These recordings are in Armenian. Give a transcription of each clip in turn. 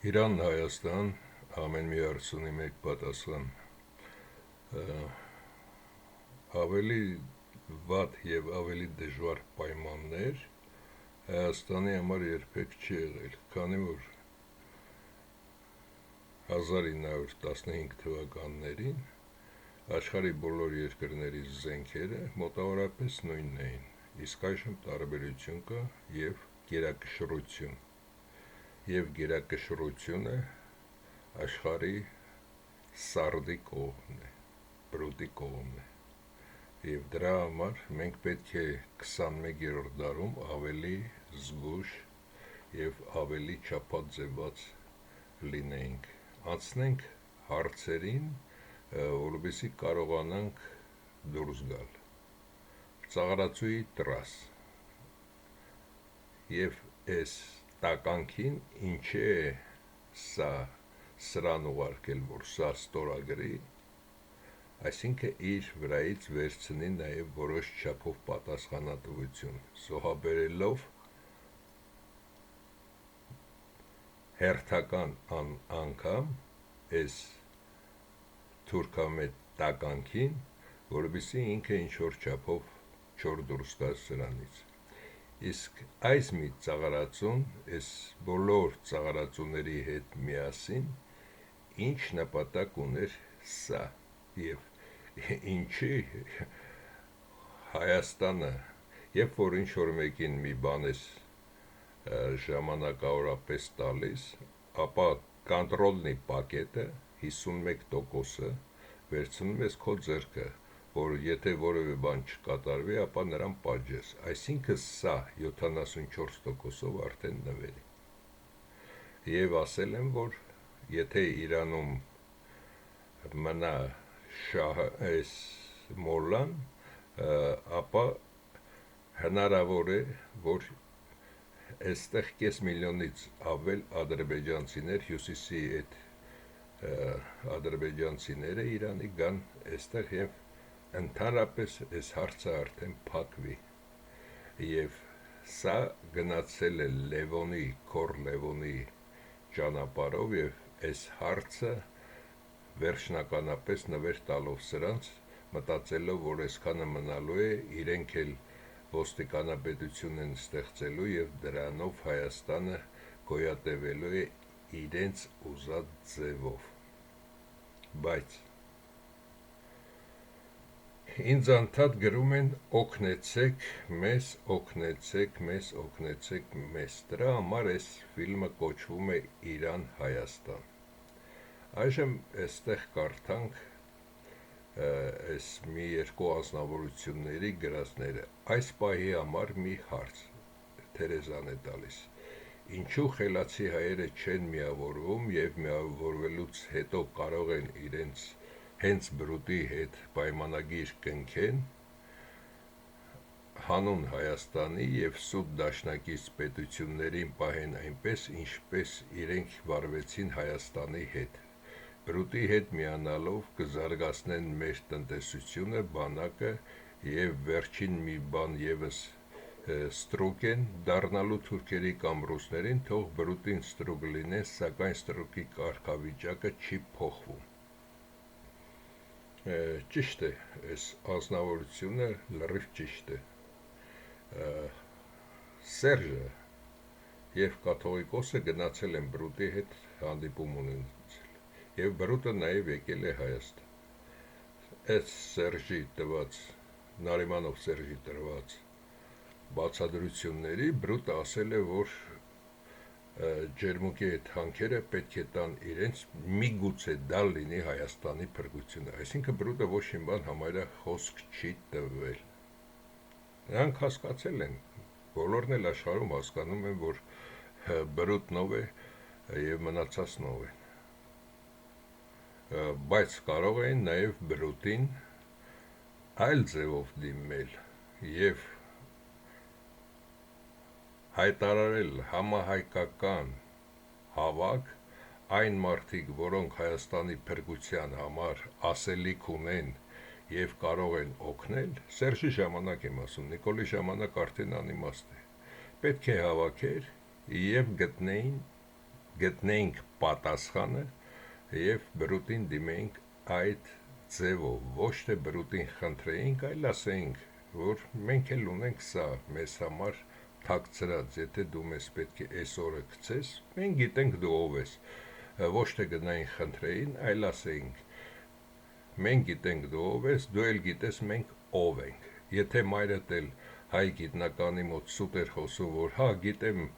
Իրան, Հայաստան, ամեն մի հարցունի մեկ պատասխան։ Ավելի վատ եւ ավելի դժվար պայմաններ Հայաստանի համար երբեք չի եղել, քանի որ 1915 թվականներին աշխարհի բոլոր երկրների զենքերը մոտավորապես նույնն էին, իսկ այժմ տարբերություն կա եւ գերակշռություն։ Եվ գերակշռությունը աշխարհի սարդի կողմն է, բրուտի կողմն է։ Եվ դրա համար մենք պետք է 21-րդ դարում ավելի զգույշ եւ ավելի չափածեված լինենք, անցնենք հարցերին, որովհետեւ կարողանանք դուրս գալ։ Ծաղրացուի տրաս եւ այս տականքին ինչ է սա սրան ուղարկել, որ սա ստորագրի, այսինքն իր վրայից վերցնի նաև որոշ չափով պատասխանատվություն, զոհաբերելով հերթական անգամ այս թուրքամետ տականքին, որովհետեւ ինքը ինչ-որ չափով չոր դուրս գա սրանից։ Իսկ այս մի ծաղրածուն, այս բոլոր ծաղրածուների հետ միասին, ինչ նպատակ ուներ սա եւ ինչի Հայաստանը, երբ որ ինչ-որ մեկին մի բան ես ժամանակավորապես տալիս, ապա կոնտրոլնի պակետը 51%-ը վերցնում ես քո ձեռքը, որ եթե որևէ բան չկատարվի, ապա նրան պատժես, այսինքն սա 74%-ով արդեն նվեր է։ Եվ ասել եմ, որ եթե Իրանում մնա շահը այս մոլլան, ապա հնարավոր է, որ այստեղ կես միլիոնից ավել ադրբեջանցիներ, հյուսիսի այդ ադրբեջանցիները Իրանի գան այստեղ եւ ընդհանրապես այս հարցը արդեն փակվի։ Եվ սա գնացել է Լևոնի, Քոր Լևոնի ճանապարհով եւ այս հարցը վերջնականապես նվեր տալով սրանց, մտածելով, որ այսքանը մնալու է, իրենք էլ ոստիկանապետություն են ստեղծելու եւ դրանով Հայաստանը գոյատևելու է իրենց ուզած ձևով։ Բայց ինձ անդադ գրում են օգնեցեք մեզ, օգնեցեք մեզ, օգնեցեք մեզ։ Դրա համար այս ֆիլմը կոչվում է Իրան-Հայաստան։ Այժմ այստեղ կարդանք այս մի երկու անձնավորությունների գրածները։ Այս պահի համար մի հարց Թերեզան է տալիս։ Ինչու խելացի հայերը չեն միավորվում եւ միավորվելուց հետո կարող են իրենց հենց բրուտի հետ պայմանագիր կնքեն հանուն Հայաստանի եւ սուտ դաշնակից պետություններին պահեն այնպես, ինչպես իրենք վարվեցին Հայաստանի հետ։ Բրուտի հետ միանալով կզարգացնեն մեր տնտեսությունը, բանակը եւ վերջին մի բան եւս ստրուկ են դառնալու թուրքերի կամ ռուսներին, թող բրուտին ստրուկ լինեն, սակայն ստրուկի կարգավիճակը չի փոխվում։ Ճիշտ է, այս անձնավորությունը լրիվ ճիշտ է։ Սերժը եւ կաթողիկոսը գնացել են բրուտի հետ հանդիպում ունեցել։ Եվ բրուտը նաև եկել է Հայաստան։ Այս Սերժի տված, Նարիմանով Սերժի տրված բացատրությունների բրուտը ասել է, որ ջերմուկի այդ հանքերը պետք է տան իրենց, միգուցե դա լինի Հայաստանի փրկությունը։ Այսինքն բրուտը ոչ մի բան համարյա խոսք չի տվել։ Նրանք հասկացել են, բոլորն էլ աշխարհում հասկանում են, որ բրուտնով է եւ մնացածնով են։ Բայց կարող են նաև բրուտին այլ ձևով դիմել եւ հայտարարել համահայկական հավաք այն մարդիկ, որոնք Հայաստանի փրկության համար ասելիք ունեն եւ կարող են օգնել, Սերժի ժամանակ եմ ասում, Նիկոլի ժամանակ արդեն անիմաստ է։ Պետք է հավաքեր եւ գտնեին գտնեինք պատասխանը և բրուտին դիմեինք այդ ձևով, ոչ թե բրուտին խնդրեինք, այլ ասեինք, որ մենք էլ ունենք սա մեզ համար թաքցրած, եթե դու մեզ պետք է այս օրը գցես, մենք գիտենք դու ով ես, ոչ թե գնային խնդրեին, այլ ասեինք, մենք գիտենք դու ով ես, դու էլ գիտես մենք ով ենք, եթե մայրդ էլ հայ գիտնականի մոտ սուտ էր խոսում, որ հա գիտեմ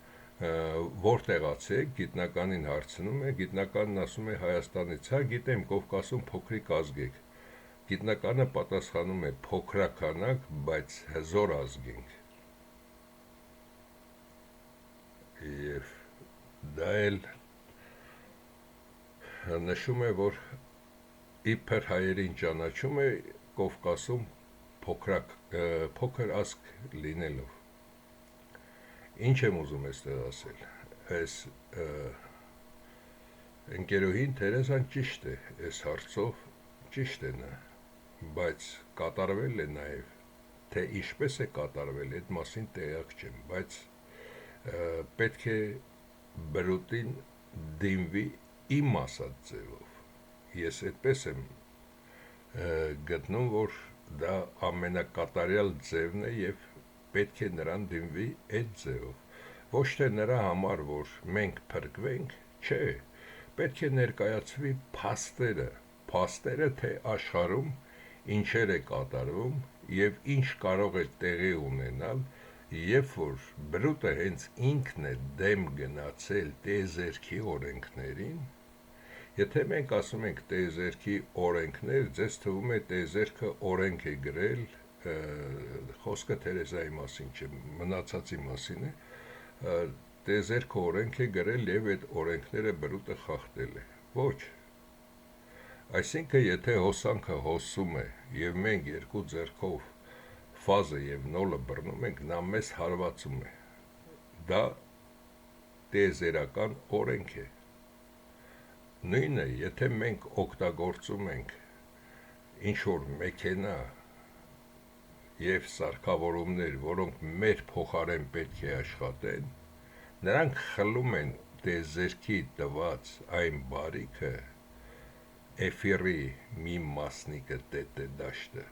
որտեղից եք, գիտնականին հարցնում է, գիտնականն ասում է Հայաստանից, հա գիտեմ Կովկասում փոքրիկ ազգ եք, գիտնականը պատասխանում է փոքրականակ, բայց հզոր ազգ ենք, և դա էլ նշում է, որ իբր հայերին ճանաչում է Կովկասում փոքր ազգ լինելով։ Ինչ եմ ուզում այստեղ ասել, այս ընկերուհին Թերեզան ճիշտ է, այս հարցով ճիշտ է նա, բայց կատարվել է նաև, թե ինչպես է կատարվել, այդ մասին տեղյակ չեմ, բայց պետք է բրուտին դիմվի իմ ասած ձևով, ես այդպես եմ գտնում, որ դա ամենակատարյալ ձևն է և պետք է նրան դիմվի այդ ձևով, ոչ թե նրա համար, որ մենք փրկվենք, չէ, պետք է ներկայացվի փաստերը, թե աշխարհում ինչեր է կատարվում և ինչ կարող է տեղի ունենալ, երբ որ բրուտը հենց ինքն է դեմ գնացել տիեզերքի օրենքներին, եթե մենք ասում ենք տիեզերքի օրենքներ, ձեզ թվում է տիեզերքը օրենք է գրել, խոսքը Թերեզայի մասին չէ, մնացածի մասին է, տիեզերքը օրենք է գրել և այդ օրենքները բրուտը խախտել է, ոչ, այսինքն եթե հոսանքը հոսում է և մենք երկու ձեռքով ֆազը և նոլը բռնում ենք, նա մեզ հարվածում է, դա տիեզերական օրենք է, նույնը, եթե մենք օգտագործում ենք ինչ-որ մեքենա և սարքավորումներ, որոնք մեր փոխարեն պետք է աշխատեն, նրանք խլում են տիեզերքի տված այն բարիքը, էֆիրի մի մասնիկը տետ է դաշտը,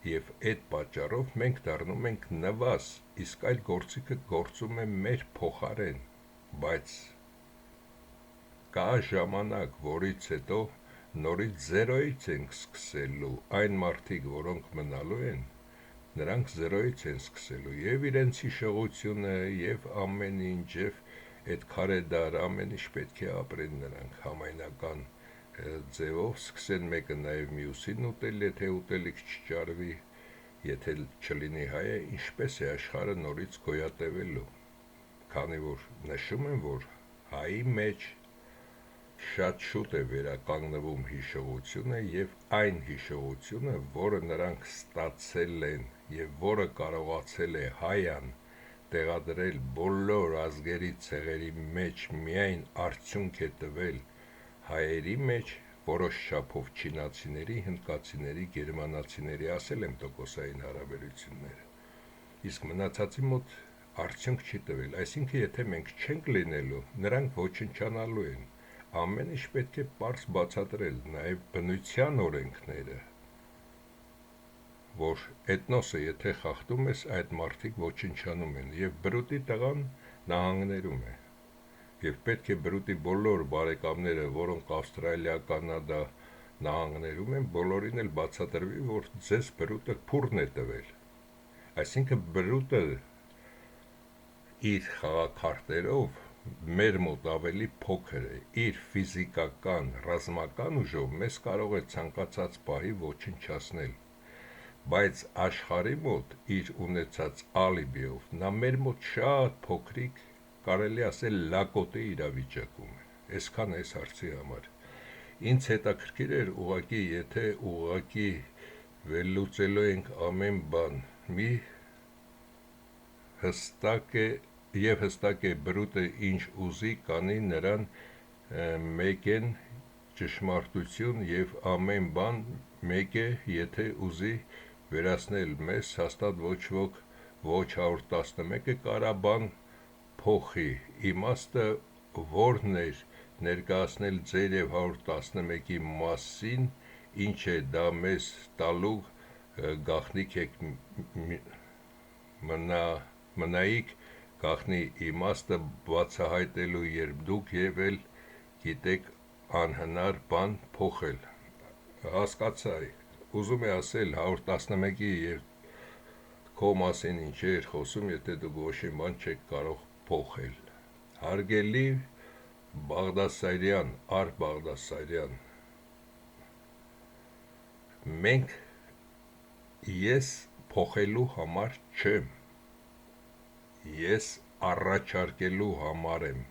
և այդ պատճառով մենք դառնում ենք նվազ, իսկ այլ գործիքը գործում է մեր փոխարեն, բայց կա ժամանակ, որից հետո նորից զերոյից ենք սկսելու, այն մարդիկ, որոնք մնալու են, նրանք զերոյից են սկսելու, և իրենց հիշողությունը, և ամեն ինչ, և այդ քարեդար, ամեն ինչ պետք է ապրեն նրանք համայնական ձևով, սկսեն մեկը նաև մյուսին ուտել, եթե ուտելիք չճարվի, եթե չլինի հայը, ինչպես է աշխարհը նորից գոյատևելու, քանի որ նշում են, որ հայի մեջ շատ շուտ է վերականգնվում հիշողությունը և այն հիշողությունը, որը նրանք ստացել են և որը կարողացել է հայան տեղադրել բոլոր ազգերի ցեղերի մեջ, միայն արդյունք է տվել հայերի մեջ, որոշ չափով չինացիների, հնդկացիների, գերմանացիների, ասել եմ տոկոսային հարաբերությունները, իսկ մնացածի մոտ արդյունք չի տվել, այսինքն եթե մենք չենք լինելու, նրանք ոչնչանալու են, ամեն ինչ պետք է պարզ բացատրել, նաև բնության օրենքները, որ էթնոսը եթե խախտում ես, այդ մարդիկ ոչնչանում են, և բրուտի տղան նահանգներում է, և պետք է բրուտի բոլոր բարեկամները, որոնք Ավստրալիա, Կանադա նահանգներում են, բոլորին էլ բացատրվի, որ ձեզ բրուտը փուռն է տվել, այսինքն բրուտը իր խաղաքարտերով մեր մոտ ավելի փոքր է, իր ֆիզիկական, ռազմական ուժով մեզ կարող է ցանկացած պահի ոչնչացնել, բայց աշխարհի մոտ իր ունեցած ալիբիով նա մեր մոտ շատ փոքրիկ, կարելի ասել լակոտի իրավիճակում է, այսքան այս հարցի համար, ինձ հետաքրքիր էր ուղղակի, եթե ուղղակի վերլուծելու ենք ամեն բան, մի հստակ է բրուտը ինչ ուզի կանի նրան մեկ են ճշմարտություն և ամեն բան մեկ է, եթե ուզի վերացնել մեզ, հաստատ ոչ ոք ոչ 111-ը կարա բան փոխի, իմաստը որն էր ներկայացնել ձեր և 111-ի մասին, ինչ է դա մեզ տալու գաղտնիք եք մնայիք գաղտնի իմաստը բացահայտելու, երբ դուք և էլ գիտեք անհնար բան փոխել։ Հասկացա, ուզում է ասել 111-ի և քո մասին ինչ էր խոսում, եթե դուք ոչ մի բան չեք կարող փոխել։ Հարգելի Բաղդասարյան, Ար-Բաղդասարյան, մենք ես փոխելու համար չեմ, ես առաջարկելու համար եմ,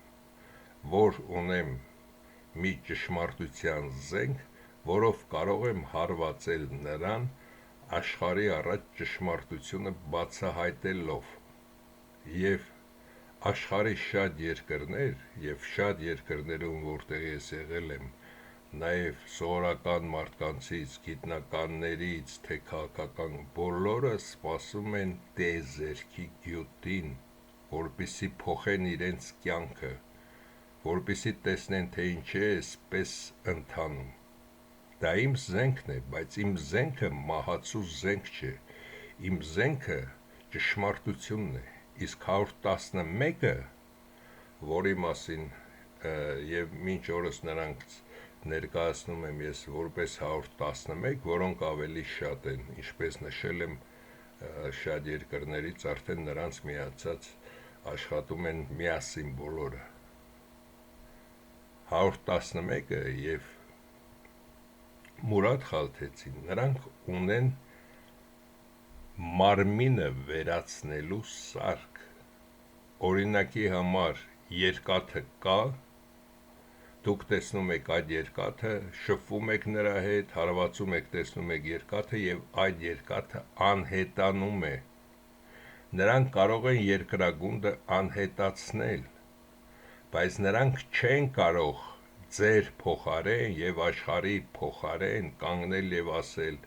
որ ունեմ մի ճշմարտության զենք, որով կարող եմ հարվածել նրան աշխարհի առաջ ճշմարտությունը բացահայտելով, և աշխարհի շատ երկրներ, և շատ երկրներում, որտեղ ես եղել եմ, նաև սովորական մարդկանցից, գիտնականներից, թե քաղաքական, բոլորը սպասում են տիեզերքի գյուտին, որպեսզի փոխեն իրենց կյանքը, որպեսզի տեսնեն, թե ինչ է էսպես ընթանում։ Դա իմ զենքն է, բայց իմ զենքը մահացու զենք չէ, իմ զենքը ճշմարտությունն է, իսկ 111-ը, որի մասին և մինչ օրս նրանք ներկայացնում եմ ես որպես 111, որոնք ավելի շատ են, ինչպես նշել եմ, շատ երկրներից արդեն նրանց միացած աշխատում են միասին բոլորը։ 111-ը և Մուրադ Խալթեցին, նրանք ունեն մարմինը վերացնելու սարք, օրինակի համար երկաթը կա, դուք տեսնում եք այդ երկաթը, շփվում եք նրա հետ, հարվածում եք, տեսնում եք երկաթը և այդ երկաթը անհետանում է, նրանք կարող են երկրագունդը անհետացնել, բայց նրանք չեն կարող ձեր փոխարեն և աշխարհի փոխարեն կանգնել և ասել.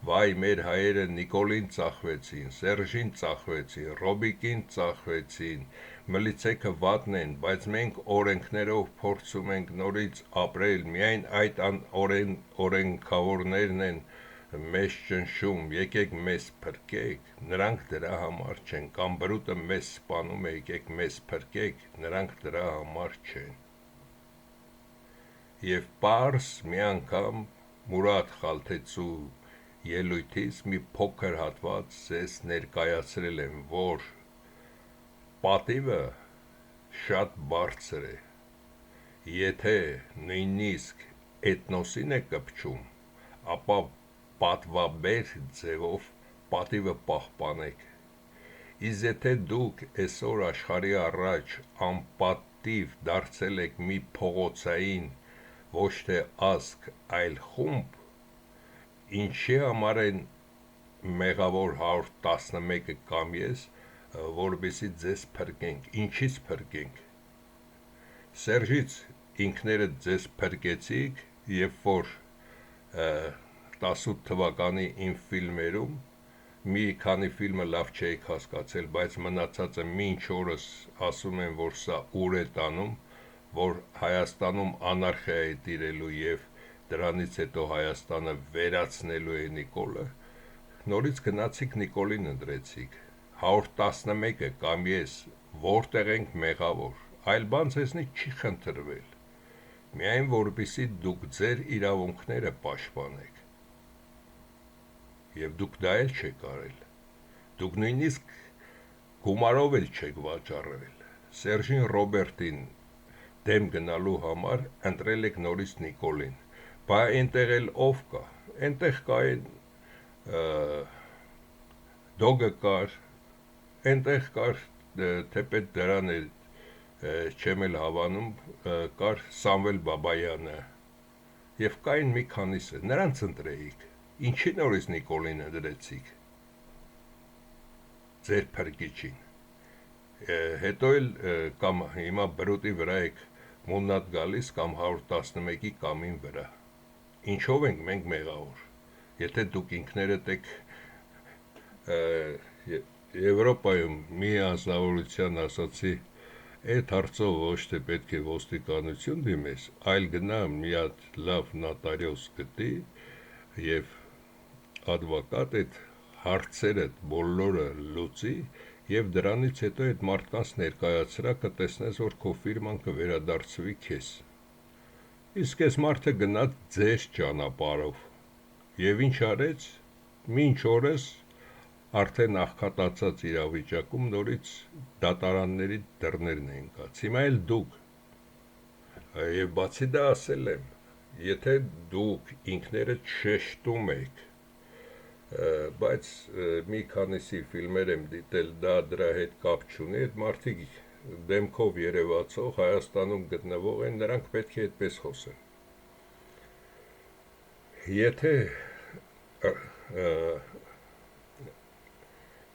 վայ, մեր հայերը Նիկոլին ծախվեցին, Սերժին ծախվեցին, Ռոբիկին ծախվեցին, մլիցեքը վատն են, բայց մենք օրենքներով փորձում ենք նորից ապրել, միայն այդ օրենքավորներն են մեզ ճնշում, եկեք մեզ փրկեք, նրանք դրա համար չեն, կամ բրուտը մեզ սպանում է, եկեք մեզ փրկեք, նրանք դրա համար չեն։ Եվ պարզ մի անգամ Մուրադ Խալթեցու ելույթից մի փոքր հատված ձեզ ներկայացրել եմ, որ պատիվը շատ բարձր է, եթե նույնիսկ էթնոսին է կպչում, ապա պատվաբեր ձևով պատիվը պահպանեք, իսկ եթե դուք այսօր աշխարհի առաջ անպատիվ դարձել եք մի փողոցային ոչ թե ազգ, այլ խումբ, ինչի համար են մեղավոր 111-ը կամ ես, որպեսզի ձեզ փրկենք, ինչից փրկենք, Սերժից ինքներդ ձեզ փրկեցիք, երբ որ 18 թվականի իմ ֆիլմերում մի քանի ֆիլմը լավ չէիք հասկացել, բայց մնացածը մինչ օրս ասում են, որ սա ուր է տանում, որ Հայաստանում անարխիա է տիրելու և դրանից հետո Հայաստանը վերացնելու է Նիկոլը, նորից գնացիք Նիկոլին ընտրեցիք, 111-ը կամ ես որտեղ ենք մեղավոր, այլ բան ձեզնից չի խնդրվել, միայն որպեսզի դուք ձեր իրավունքները պաշտպանեք, և դուք դա էլ չեք արել, դուք նույնիսկ գումարով էլ չեք վաճառել, Սերժին Ռոբերտին դեմ գնալու համար ընտրել եք նորից Նիկոլին, բա այնտեղ էլ ով կա, այնտեղ կա Դոգը կար, այնտեղ կար, թեպետ դրան էլ չեմ էլ հավանում, կար Սամվել Բաբայանը, և կային մի քանիսը, նրանց ընտրեիք, ինչի նորից Նիկոլին ընտրեցիք, ձեր փրկիչին, հետո էլ կամ հիմա բրուտի վրա եք մուննատ գալիս կամ 111-ի կամին վրա, ինչով ենք մենք մեղավոր, եթե դուք ինքներդ եք Եվրոպայում մի անձնավորության ասացի, Այդ հարցով ոչ թե պետք է ոստիկանություն դիմես, այլ գնա մի հատ լավ նոտարիոս գտի եւ advocat այդ հարցերը բոլորը լուծի եւ դրանից հետո այդ մարդկանց ներկայացրա կտեսնես, որ քո ֆիրման կվերադարձվի քեզ։ Իսկ այս մարդը գնաց ձեր ճանապարհով եւ ինչ արեց, մինչ օրս արդեն աղքատացած իրավիճակում նորից դատարանների դռներն են կաց։ Հիմա էլ դուք եւ բացի դա ասել եմ, եթե դուք ինքներդ շեշտում եք, բայց մի քանիսի ֆիլմեր եմ դիտել, դա դրա հետ կապ չունի, այդ մարդիկ դեմքով երևացող Հայաստանում գտնվող են, նրանք պետք է այդպես խոսեն։ Եթե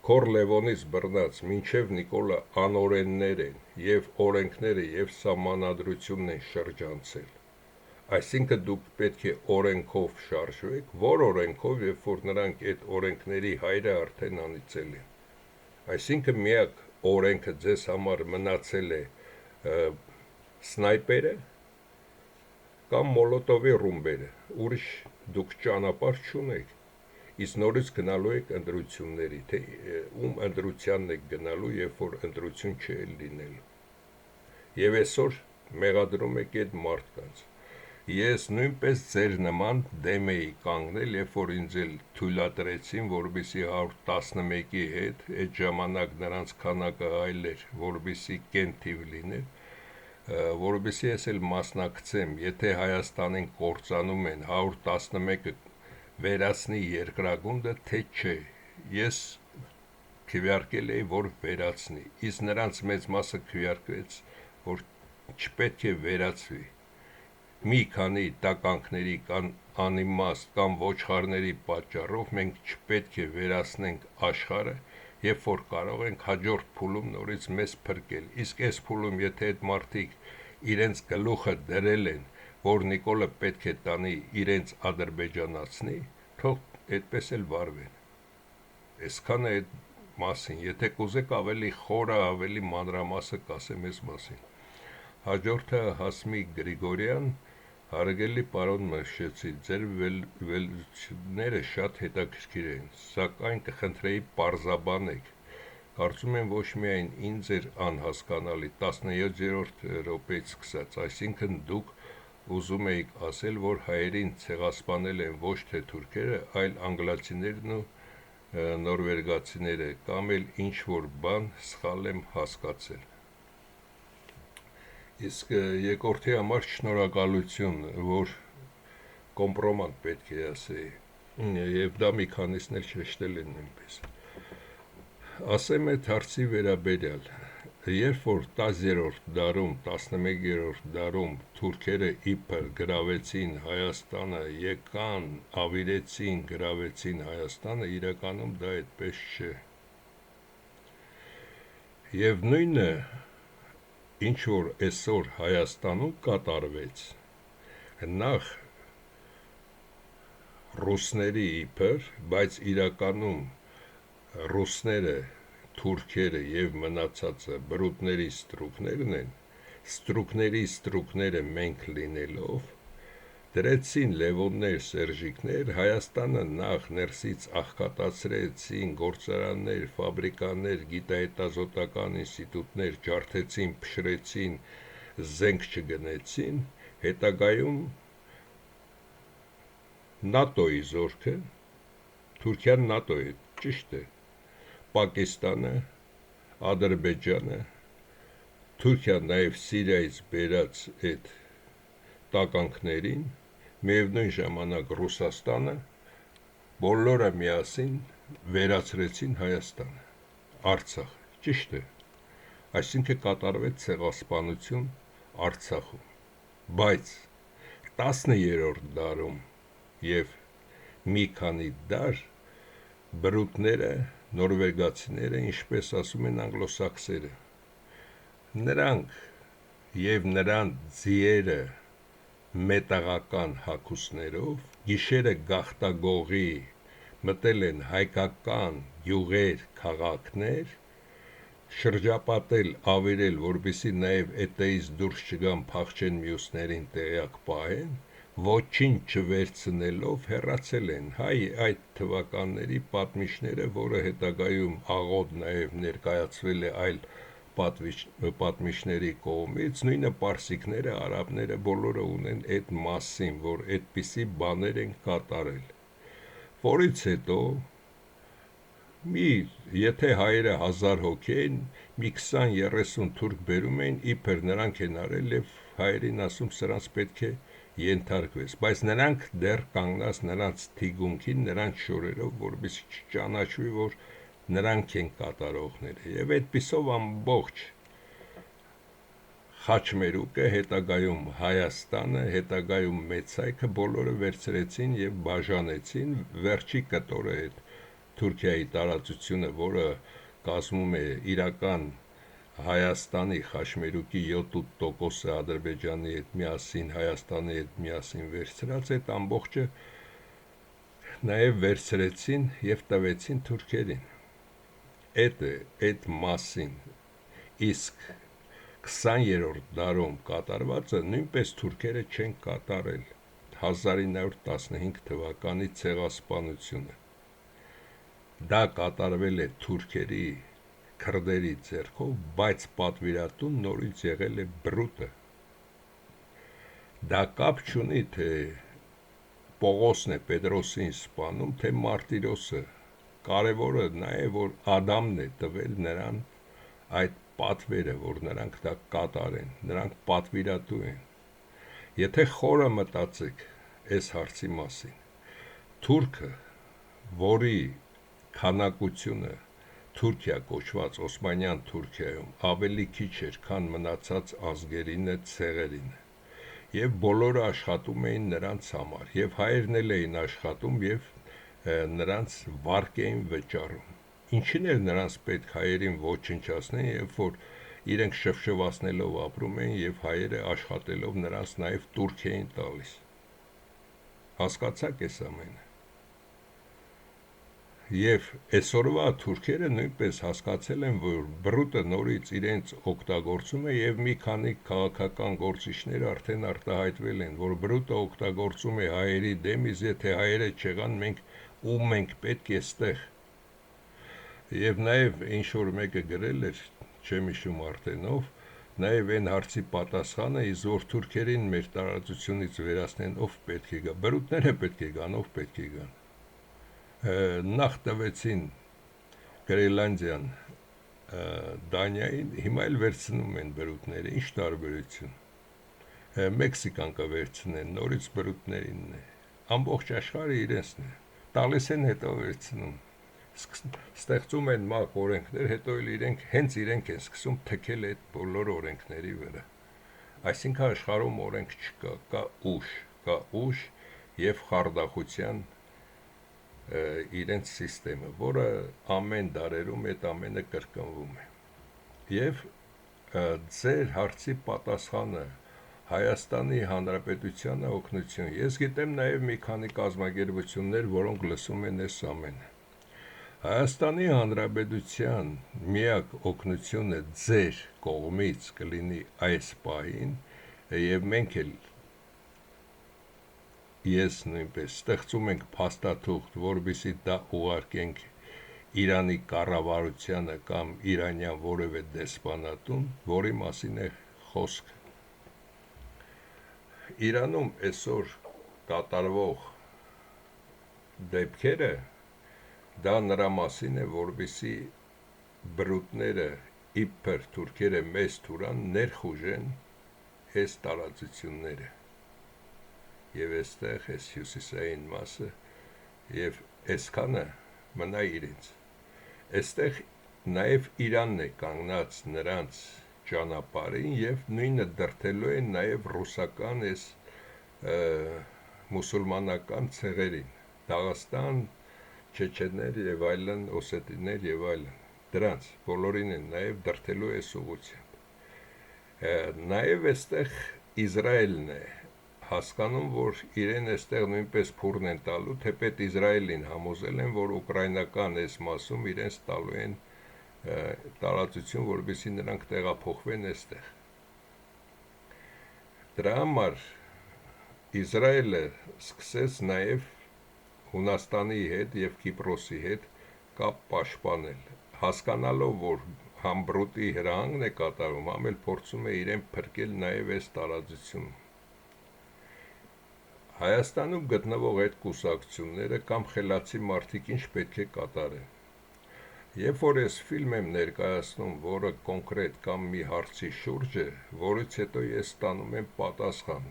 Քոր Լևոնից բռնած մինչև Նիկոլը անօրեններ են եւ օրենքները եւ սահմանադրությունն են շրջանցել։ Այսինքն դուք պետք է օրենքով շարժվեք, որ օրենքով, երբ որ նրանք այդ օրենքների հայրը արդեն անիծել են։ Այսինքն միակ օրենքը ձեզ համար մնացել է սնայպերը կամ մոլոտովի ռումբերը, ուրիշ դուք ճանապարհ չունեք։ Իսկ նորից գնալու եք ընտրությունների, թե ում ընտրությանն եք գնալու, երբ որ ընտրություն չի լինելու։ Եվ այսօր մեղադրում եք այդ մարդկանց։ Ես նույնպես ձեր նման դեմ էի կանգնել, երբ որ ինձ էլ թույլատրեցին, որպեսզի 111-ի հետ, այդ ժամանակ նրանց քանակը այլ էր, որպեսզի կենթիվ լիներ, որպեսզի ես էլ մասնակցեմ, եթե Հայաստանին կործանում են 111-ը վերացնի երկրագունդը, թե չէ, ես քվեարկել էի, որ վերացնի, իսկ նրանց մեծ մասը քվեարկվեց, որ չպետք է վերացվի, մի քանի տականքների կամ անիմաստ կամ ոչխարների պատճառով մենք չպետք է վերացնենք աշխարհը, երբ որ կարող ենք հաջորդ փուլում նորից մեզ փրկել, իսկ այս փուլում եթե այդ մարդիկ իրենց գլուխը դրել են, որ Նիկոլը պետք է տանի իրենց ադրբեջանացնի, թող այդպես էլ վարվեն։ Այսքանը այդ մասին, եթե կուզեք ավելի խորը, ավելի մանրամասը կասեմ այս մասին։ Հաջորդը Հասմիկ Գրիգորյան, հարգելի պարոն Մրշեցի, ձեր վերլուծությունները շատ հետաքրքիր են, սակայն կխնդրեի պարզաբանեք։ Կարծում եմ ոչ միայն ինձ էր անհասկանալի 17-րդ րոպեից սկսած, այսինքն դուք ուզում էիք ասել, որ հայերին ցեղասպանել են ոչ թե թուրքերը, այլ անգլացիներն ու նորվեգացիները, կամ էլ ինչ-որ բան սխալ եմ հասկացել։ Իսկ երկրորդի համար շնորհակալություն, որ կոմպրոմանտ պետք է ասեի, եւ դա մի քանիսն էլ շեշտել են նույնպես։ Ասեմ այդ հարցի վերաբերյալ, երբ որ 10-րդ դարում, 11-րդ դարում թուրքերը իբր գրավեցին Հայաստանը, եկան, ավիրեցին, գրավեցին Հայաստանը, իրականում դա այդպես չէ։ Եվ նույնը, ինչ որ այսօր Հայաստանում կատարվեց, նախ ռուսների իբր, բայց իրականում ռուսները, թուրքերը եւ մնացածը բրուտների ստրուկներն են, ստրուկների ստրուկները մենք լինելով, դրեցին Լևոններ, Սերժիկներ, Հայաստանը նախ ներսից աղքատացրեցին, գործարաններ, ֆաբրիկաներ, գիտահետազոտական ինստիտուտներ ջարդեցին, փշրեցին, զենք չգնեցին, հետագայում ՆԱՏՕ-ի զորքը, Թուրքիան ՆԱՏՕ է, ճիշտ է, Պակիստանը, Ադրբեջանը, Թուրքիան նաև Սիրիայից բերած այդ տականքներին, միևնույն ժամանակ Ռուսաստանը, բոլորը միասին վերացրեցին Հայաստանը, Արցախ, ճիշտ է, այսինքն կատարվեց ցեղասպանություն Արցախում, բայց 10-րդ դարում եւ մի քանի դար բրուտները, նորվեգացիները, ինչպես ասում են անգլոսաքսերը, նրանք եւ նրանց ձիերը մետաղական հագուստներով գիշերը գաղտագողի մտել են հայկական յուղեր, քաղաքներ, շրջապատել, ավիրել, որպեսզի նաև էտեից դուրս չգան, փախչեն մյուսներին տեղյակ պահեն, ոչինչ չվերցնելով հեռացել են այդ թվականների պատմիչները, որը հետագայում աղոտ նաև ներկայացվել է այլ պատմիչների կողմից, նույնը պարսիկները, արաբները բոլորը ունեն այդ մասին, որ այդպիսի բաներ են կատարել, որից հետո եթե հայերը 1000 հոգի են, մի 20-30 թուրք բերում էին, իբր նրանք են արել և հայերին ասում սրանց պետք է ենթարկվես, բայց նրանք դեռ կանգնած նրանց թիգունքին, նրանց շորերով, որպեսզի չճանաչվի, որ նրանք են կատարողները, և այդպիսով ամբողջ Խաչմերուկը, հետագայում Հայաստանը, հետագայում Մեծայքը բոլորը վերցրեցին և բաժանեցին, վերջի կտորը հետ Թուրքիայի տարածությունը, որը կազմում է իրական Հայաստանի Խաչմերուկի 7-8%-ը Ադրբեջանի հետ միասին, Հայաստանի հետ միասին վերցրած, այդ ամբողջը նաև վերցրեցին և տվեցին թուրքերին, այդ մասին, իսկ 20-րդ դարում կատարվածը նույնպես թուրքերը չեն կատարել 1915 թվականի ցեղասպանությունը, դա կատարվել է թուրքերի, քրդերի ձեռքով, բայց պատվիրատուն նորից եղել է բրուտը, դա կապ չունի, թե Պողոսն է Պետրոսին սպանում, թե Մարտիրոսը, կարևորը նա է, որ Ադամն է տվել նրան այդ պատվերը, որ նրանք դա կատարեն, նրանք պատվիրատու են, եթե խորը մտածեք այս հարցի մասին, թուրքը, որի քանակությունը Թուրքիա կոչված Օսմանյան Թուրքիայում ավելի քիչ էր, քան մնացած ազգերինը, ցեղերինը, և բոլորը աշխատում էին նրանց համար, և հայերն էլ էին աշխատում և նրանց վարկ էին վճարում, ինչին էր նրանց պետք հայերին ոչնչացնեն, երբ որ իրենք շվշվացնելով ապրում էին և հայերը աշխատելով նրանց նաև տուրք էին տալիս, հասկացաք այս ամենը, և այսօրվա թուրքերը նույնպես հասկացել են, որ բրուտը նորից իրենց օգտագործում է և մի քանի քաղաքական գործիչներ արդեն արտահայտվել են, որ բրուտը օգտագործում է հայերի դեմ, իսկ եթե հայերը չեղան, ում ենք պետք է ստեղ, և նաև ինչ-որ մեկը գրել էր, չեմ հիշում արդեն ով, նաև այն հարցի պատասխանը, իսկ որ թուրքերին մեր տարածությունից վերացնեն, ով պետք է գա, բրուտները պետք է գան, ով պետք է գան, նախ տվեցին Գրենլանդիան Դանիային, հիմա էլ վերցնում են բրուտները, ինչ տարբերություն, Մեքսիկան կվերցնեն, նորից բրուտներինն է, ամբողջ աշխարհը իրենցն է, տալիս են, հետո վերցնում, ստեղծում են մակ օրենքներ, հետո հենց իրենք են սկսում թքել այդ բոլոր օրենքների վրա, այսինքն աշխարհում օրենք չկա, կա ուժ և խարդախության իրենց սիստեմը, որը ամեն դարերում այդ ամենը կրկնվում է, և ձեր հարցի պատասխանը Հայաստանի Հանրապետությանը օգնություն, ես գիտեմ նաև մի քանի կազմակերպություններ, որոնք լսում են այս ամենը, Հայաստանի Հանրապետության միակ օգնությունը ձեր կողմից կլինի այս պահին, և մենք էլ ես նույնպես ստեղծում ենք փաստաթուղթ, որպեսզի դա ուղարկենք Իրանի կառավարությանը կամ իրանյան որևէ դեսպանատուն, որի մասին է խոսքը, Իրանում այսօր կատարվող դեպքերը, դա նրա մասին է, որպեսզի բրուտները իբր թուրքերը մեզ թուրան, ներխուժեն այս տարածությունները, և այստեղ այս հյուսիսային մասը, և այսքանը մնա իրենց, այստեղ նաև Իրանն է կանգնած նրանց ճանապարհին և նույնը դրդելու են նաև ռուսական այս մուսուլմանական ցեղերին, Դաղստան, չեչեններ և այլն, օսետիներ և այլն, դրանց բոլորին են նաև դրդելու այս ուղղությամբ, նաև այստեղ Իսրայելն է հասկանում, որ իրեն այստեղ նույնպես փուրն են տալու, թեպետ Իսրայելին համոզել են, որ ուկրաինական այս մասում իրենց տալու են տարածություն, որովհետեւ նրանք տեղափոխվեն այստեղ։ Դրա համար Իսրայելը սկսեց նաև Հունաստանի հետ եւ Կիպրոսի հետ կապ պաշտպանել, հասկանալով, որ համ բրուտի հրահանգն է կատարում, համ էլ փորձում է իրեն փրկել նաև այս տարածությունում։ Հայաստանում գտնվող այդ կուսակցությունները կամ խելացի մարդիկ ինչ պետք է կատարեն։ Երբ որ ես ֆիլմ եմ ներկայացնում, որը կոնկրետ կամ մի հարցի շուրջ է, որից հետո ես ստանում եմ պատասխան,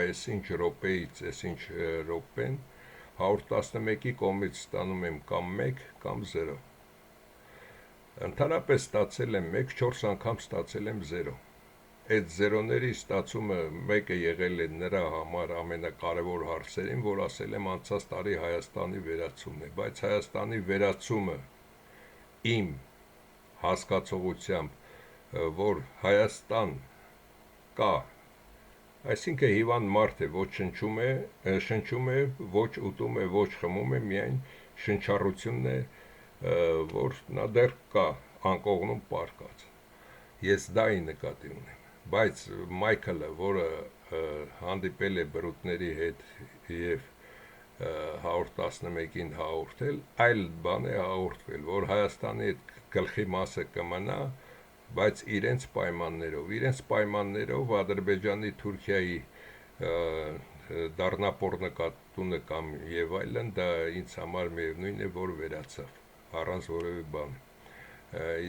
այսինչ րոպեից, այսինչ րոպեն, 111-ի կողմից ստանում եմ կամ 1 կամ 0։ Ընդհանրապես ստացել եմ 1, 4 անգամ ստացել եմ 0։ Այդ զերոների ստացումը մեկը եղել է նրա համար ամենակարևոր հարցերին, որ ասել եմ անցած տարի Հայաստանի վերացումն է, բայց Հայաստանի վերացումը իմ հասկացողությամբ, որ Հայաստան կա, այսինքն հիվանդ մարդ է, ոչ շնչում է, ոչ ուտում է, ոչ խմում է, միայն շնչառությունն է, որ նա դեռ կա, անկողնում պառկած։ Ես դա նկատի ունեմ, բայց Մայքլը, որը հանդիպել է բրուտների հետ եւ 111-ին հաղորդել, այլ բան է հաղորդվել, որ Հայաստանի այդ գլխի մասը կմնա, բայց իրենց պայմաններով Ադրբեջանի, Թուրքիայի դառնապոռնկատունը կամ եւ այլն, դա ինձ համար միևնույն է, որ վերացավ, առանց որևէ բան։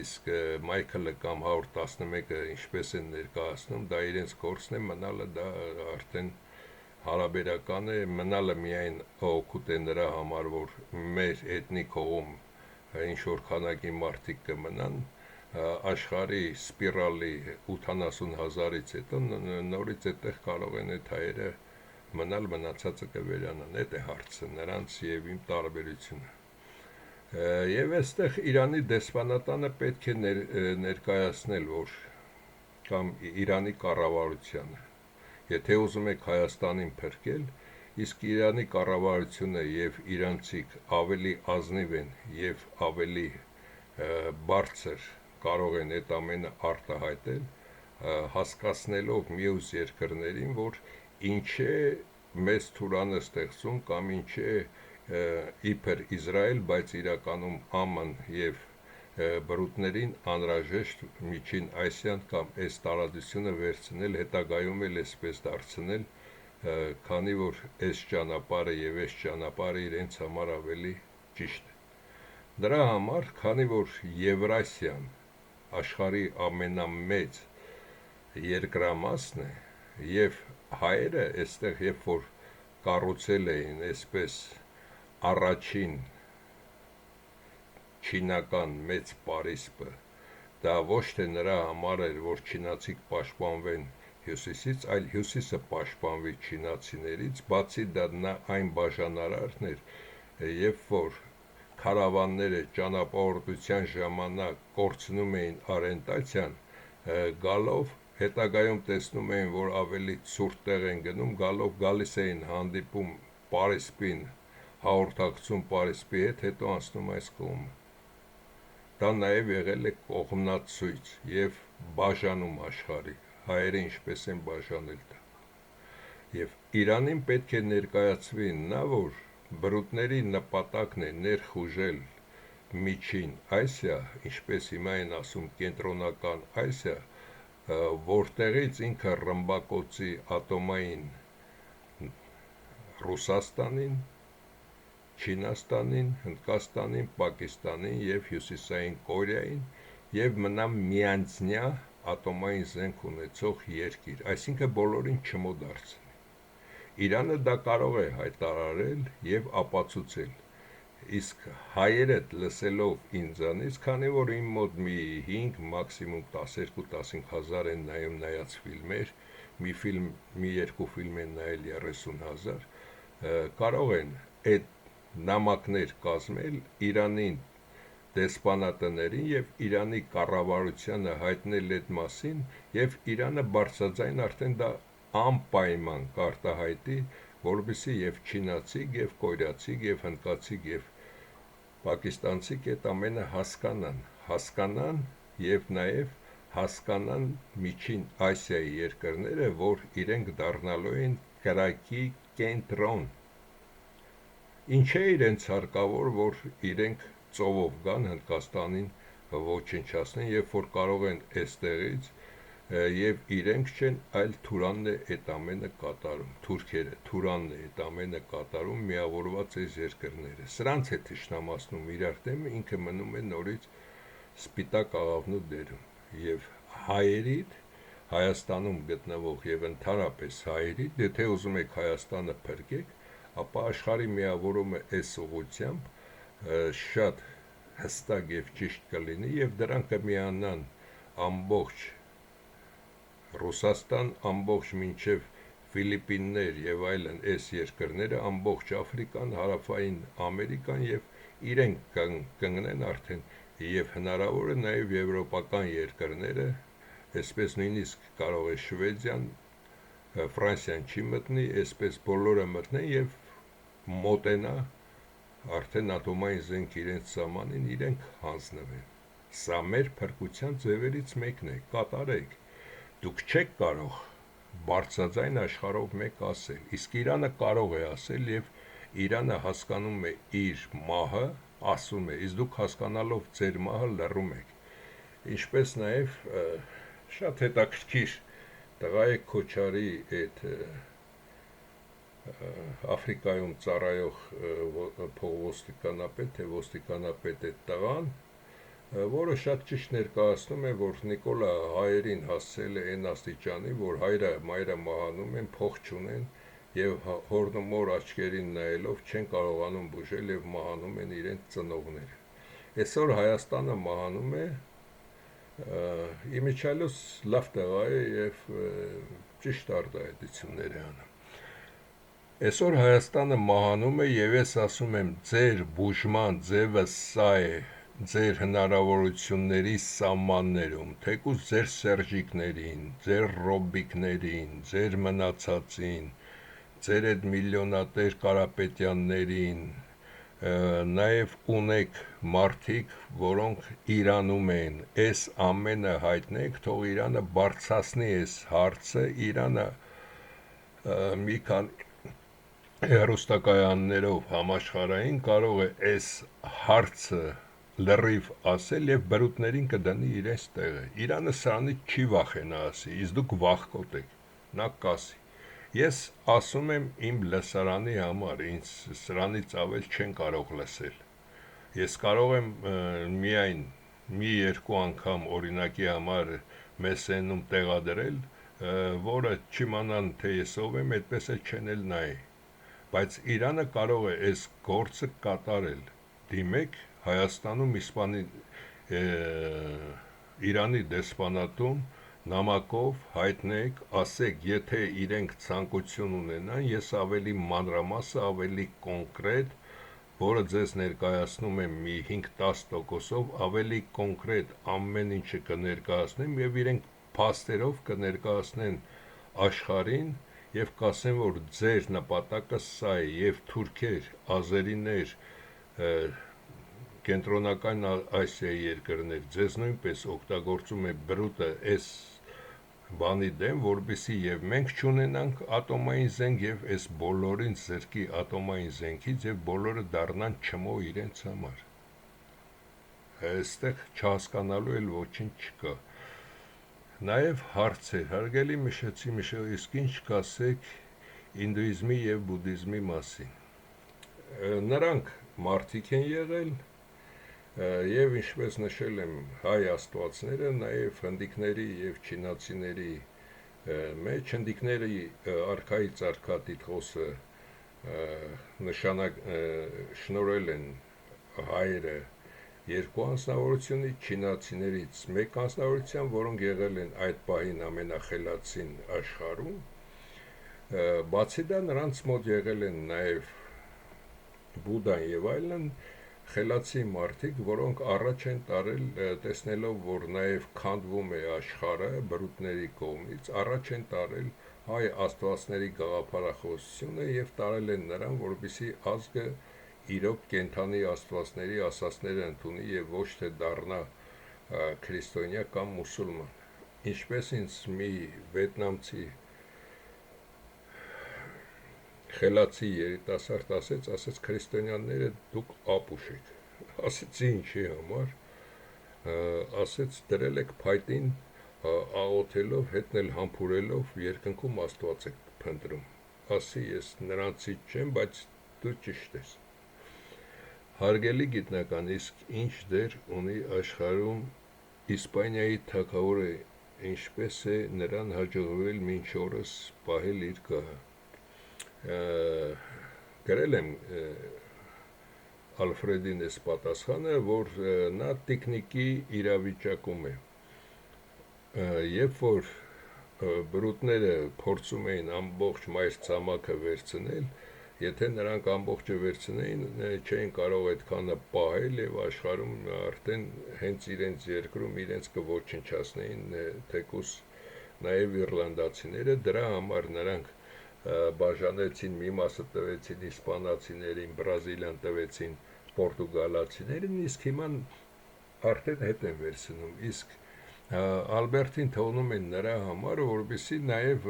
Իսկ Մայքլը կամ 111-ը ինչպես են ներկայացնում, դա իրենց գործն է, մնալը դա արդեն հարաբերական է, մնալը միայն օգուտ է նրա համար, որ մեր էթնիկ հողում ինչ-որ քանակի մարդիկ կմնան, աշխարհի սպիրալի 80,000-ից հետո նորից այդտեղ կարող են այդ հայերը մնալ, մնացածը կվերանան, այդ է հարցը, նրանց եւ իմ տարբերությունը։ Եվ այստեղ Իրանի դեսպանատանը պետք է ներկայացնել, որ կամ Իրանի կառավարությանը, եթե ուզում եք Հայաստանին փրկել, իսկ Իրանի կառավարությունը եւ իրանցիք ավելի ազնիվ են եւ ավելի բարձր կարող են այդ ամենը արտահայտել, հասկացնելով մյուս երկրներին, որ ինչ է մեծ թուրանը ստեղծում կամ ինչ է իբր Իսրայել, բայց իրականում ԱՄՆ եւ բրուտներին անհրաժեշտ միջին Ասիան կամ այս տարածությունը վերցնել, հետագայում էլ այսպես դարձնել, քանի որ այս ճանապարհը եւ այս ճանապարհը իրենց համար ավելի ճիշտ է։ Դրա համար, քանի որ Եվրասիան աշխարհի ամենամեծ երկրամասն է եւ հայերը այստեղ երբ որ կառուցել էին այսպես առաջին չինական մեծ Պարիսպը, դա ոչ թե նրա համար էր, որ չինացիք պաշտպանվեն հյուսիսից, այլ հյուսիսը պաշտպանվի չինացիներից, բացի դա այն բաժանարարն էր, երբ որ քարավանները ճանապարհորդության ժամանակ կորցնում էին օրիենտացիան, գալով հետագայում տեսնում էին, որ ավելի ցուրտ տեղ են գնում, գալիս էին հանդիպում Պարիսպին, հաղորդակցում Պարիսպի հետ, հետո անցնում այս կողմը։ Դա նաև եղել է կողմնացույց եւ բաժանում աշխարհի, հայերը ինչպես են բաժանել դա։ Եվ Իրանին պետք է ներկայացվի նա, որ բրուտների նպատակն է ներխուժել միջին Ասիա, ինչպես հիմա են ասում կենտրոնական Ասիա, որտեղից ինքը ռմբակոծի ատոմային Ռուսաստանին, Չինաստանին, Հնդկաստանին, Պակիստանին եւ Հյուսիսային Կորեային եւ մնա միանձնյա ատոմային զենք ունեցող երկիր, այսինքն բոլորին չմոդարձնի։ Իրանը դա կարող է հայտարարել եւ ապացուցել, իսկ հայերը լսելով ինձանից, քանի որ իմ մոտ մի 5, մաքսիմում 12-15 հազար են նայած ֆիլմեր, մի երկու ֆիլմ են նայել 30,000, կարող են այդ նամակներ կազմել Իրանին դեսպանատներին եւ Իրանի կառավարությանը հայտնել այդ մասին եւ Իրանը բարձրաձայն արդեն դա անպայման կարտահայտի, որովհետեւ եւ չինացիք եւ կորեացիք եւ հնդկացիք եւ պակիստանցիք այդ ամենը հասկանան, հասկանան եւ նաեւ հասկանան Միջին Ասիայի երկրները, որ իրենք դառնալու են կրակի կենտրոն։ Ինչ է իրենց հարկավոր, որ իրենք ծովով գան Հնդկաստանին ոչնչացնեն, երբ որ կարող են այստեղից եւ իրենք չեն, այլ Թուրանն է այդ ամենը կատարում, թուրքերը, Թուրանն է այդ ամենը կատարում, միավորված այս երկրները։ Սրանց է թշնամացնում իրար դեմը, ինքը մնում է նորից սպիտակ աղավնու դերում եւ հայերիդ Հայաստանում գտնվող եւ ընդհանրապես հայերիդ, եթե ուզում եք Հայաստանը փրկեք, ապա աշխարհի միավորումը այս ուղղությամբ շատ հստակ եւ ճիշտ կլինի եւ դրանք կմիանան ամբողջ Ռուսաստան, ամբողջ մինչեւ Ֆիլիպիններ եւ այլն այս երկրները, ամբողջ Աֆրիկան, Հարավային Ամերիկան եւ իրենք կընկնեն արդեն եւ հնարավոր է նաեւ եվրոպական երկրները, այսպես նույնիսկ կարող է Շվեդիան, Ֆրանսիան չի մտնի, այսպես բոլորը մտնեն եւ մոտենա արդեն ատոմային զենք իրենց սահմանին իրենք հանձնվեն։ Սա մեր փրկության ձևերից մեկն է, կատարեք։ Դուք չեք կարող բարձրաձայն աշխարհով մեկ ասել, իսկ Իրանը կարող է ասել եւ Իրանը հասկանում է իր մահը, ասում է, իսկ դուք հասկանալով ձեր մահը լռում եք։ Ինչպես նաեւ շատ հետաքրքիր տղայեք Քոչարի այդ Աֆրիկայում ծառայող փողոստիկանապետ, թե ոստիկանապետ այդ տղան, որը շատ ճիշտ ներկայացնում է, որ Նիկոլա հայերին հասցել է այն աստիճանի, որ հայրը մայրը մահանում են, փող չունեն եւ հորնումոր աչքերին նայելով չեն կարողանում բուժել եւ մահանում են իրենց ծնողները։ Այսօր Հայաստանը մահանում է, իմիջիալոց լավ տղա է եւ ճիշտ արտահայտություններ է անում։ Այսօր Հայաստանը մահանում է եւ ես ասում եմ, ձեր բուժման ձևը սա է, ձեր հնարավորությունների սահմաններում, թեկուզ ձեր սերժիկներին, ձեր ռոբիկներին, ձեր մնացածին, ձեր այդ միլիոնատեր Կարապետյաններին, նաեւ ունեք մարդիկ, որոնք Իրանում են, այս ամենը հայտնեք, թող Իրանը բարձրացնի այս հարցը, Իրանը մի քանի հեռուստակայաններով համաշխարհային կարող է այս հարցը լրիվ ասել եւ բրուտներին կդնի իրենց տեղը։ Իրանը սրանից չի վախենա ասի, իսկ դուք վախկոտ եք, նա կասի։ Ես ասում եմ իմ լսարանի համար, ինձ սրանից ավել չեն կարող լսել։ Ես կարող եմ միայն մի երկու անգամ օրինակի համար մեսենում տեղադրել, որը չիմանան թե ես ով եմ, այդպես էլ չեն էլ նայի։ Բայց Իրանը կարող է այս գործը կատարել։ Դիմեք Հայաստանում Իրանի դեսպանատուն նամակով հայտնեք, ասեք, եթե իրենք ցանկություն ունենան, ես ավելի մանրամասը, ավելի կոնկրետ, որը ձեզ ներկայացնում եմ մի 5-10%-ով, ավելի կոնկրետ ամեն ինչը կներկայացնեմ եւ իրենք փաստերով կներկայացնեն աշխարհին եւ կասեն, որ ձեր նպատակը սա է եւ թուրքեր, ազերիներ, կենտրոնական Ասիայի երկրներ, ձեզ նույնպես օգտագործում է բրուտը այս բանի դեմ, որպեսզի եւ մենք չունենանք ատոմային զենք եւ այս բոլորին զրկի ատոմային զենքից եւ բոլորը դառնան չմո իրենց համար։ Այստեղ չհասկանալու էլ ոչինչ չկա։ Նաև հարցեր, հարգելի Միշեցի, իսկ ինչ կասեք ինդուիզմի եւ բուդդիզմի մասին։ Նրանք մարդիկ են եղել եւ ինչպես նշել եմ, հայ աստվածները նաև հնդիկների եւ չինացիների մեջ, հնդիկների արքայից արքա տիտղոսը շնորհել են հայերը երկու անձնավորությունից, չինացիներից մեկ անձնավորության, որոնք եղել են այդ պահին ամենախելացին աշխարհում, բացի դա նրանց մոտ եղել են նաև Բուդդան եւ այլն խելացի մարդիկ, որոնք առաջ են տարել, տեսնելով, որ նաև քանդվում է աշխարհը բրուտների կողմից, առաջ են տարել հայ աստվածների գաղափարախոսությունը եւ տարել են նրան, որպեսզի ազգը իրոք կենթանի աստվածների ասածները ընդունի եւ ոչ թե դառնա քրիստոնյա կամ մուսուլման։ Ինչպես ինձ մի վիետնամցի խելացի երիտասարդ ասեց քրիստոնյաները դուք ապուշ եք։ Ասեցի ինչի համար, ասեց դրել եք փայտին աղոթելով, հետն էլ համբուրելով երկնքում Աստված եք փնտրում։ Ասի ես նրանցից չեմ, բայց դու ճիշտ ես։ Հարգելի գիտնական, իսկ ինչ դեր ունի աշխարհում Իսպանիայի թագավորը, ինչպես է նրան հաջողվել մինչ օրս պահել իր գահը։ Գրել եմ Ալֆրեդին էս պատասխանը, որ նա տիկնիկի իրավիճակում է, երբ որ բրուտները փորձում էին ամբողջ մայր ցամաքը վերցնել, եթե նրանք ամբողջը վերցնեին, չէին կարող այդքանը պահել եւ աշխարհում արդեն հենց իրենց երկրում իրենց կոչնչացնեին, թեկուս նաեւ իռլանդացիները, դրա համար նրանք բաժանեցին, մի մասը տվեցին իսպանացիներին, բրազիլիան տվեցին պորտուգալացիներին, իսկ հիմա արդեն հետ են վերցնում, իսկ Ալբերտին թողնում են նրա համար, որովհետեւ նաև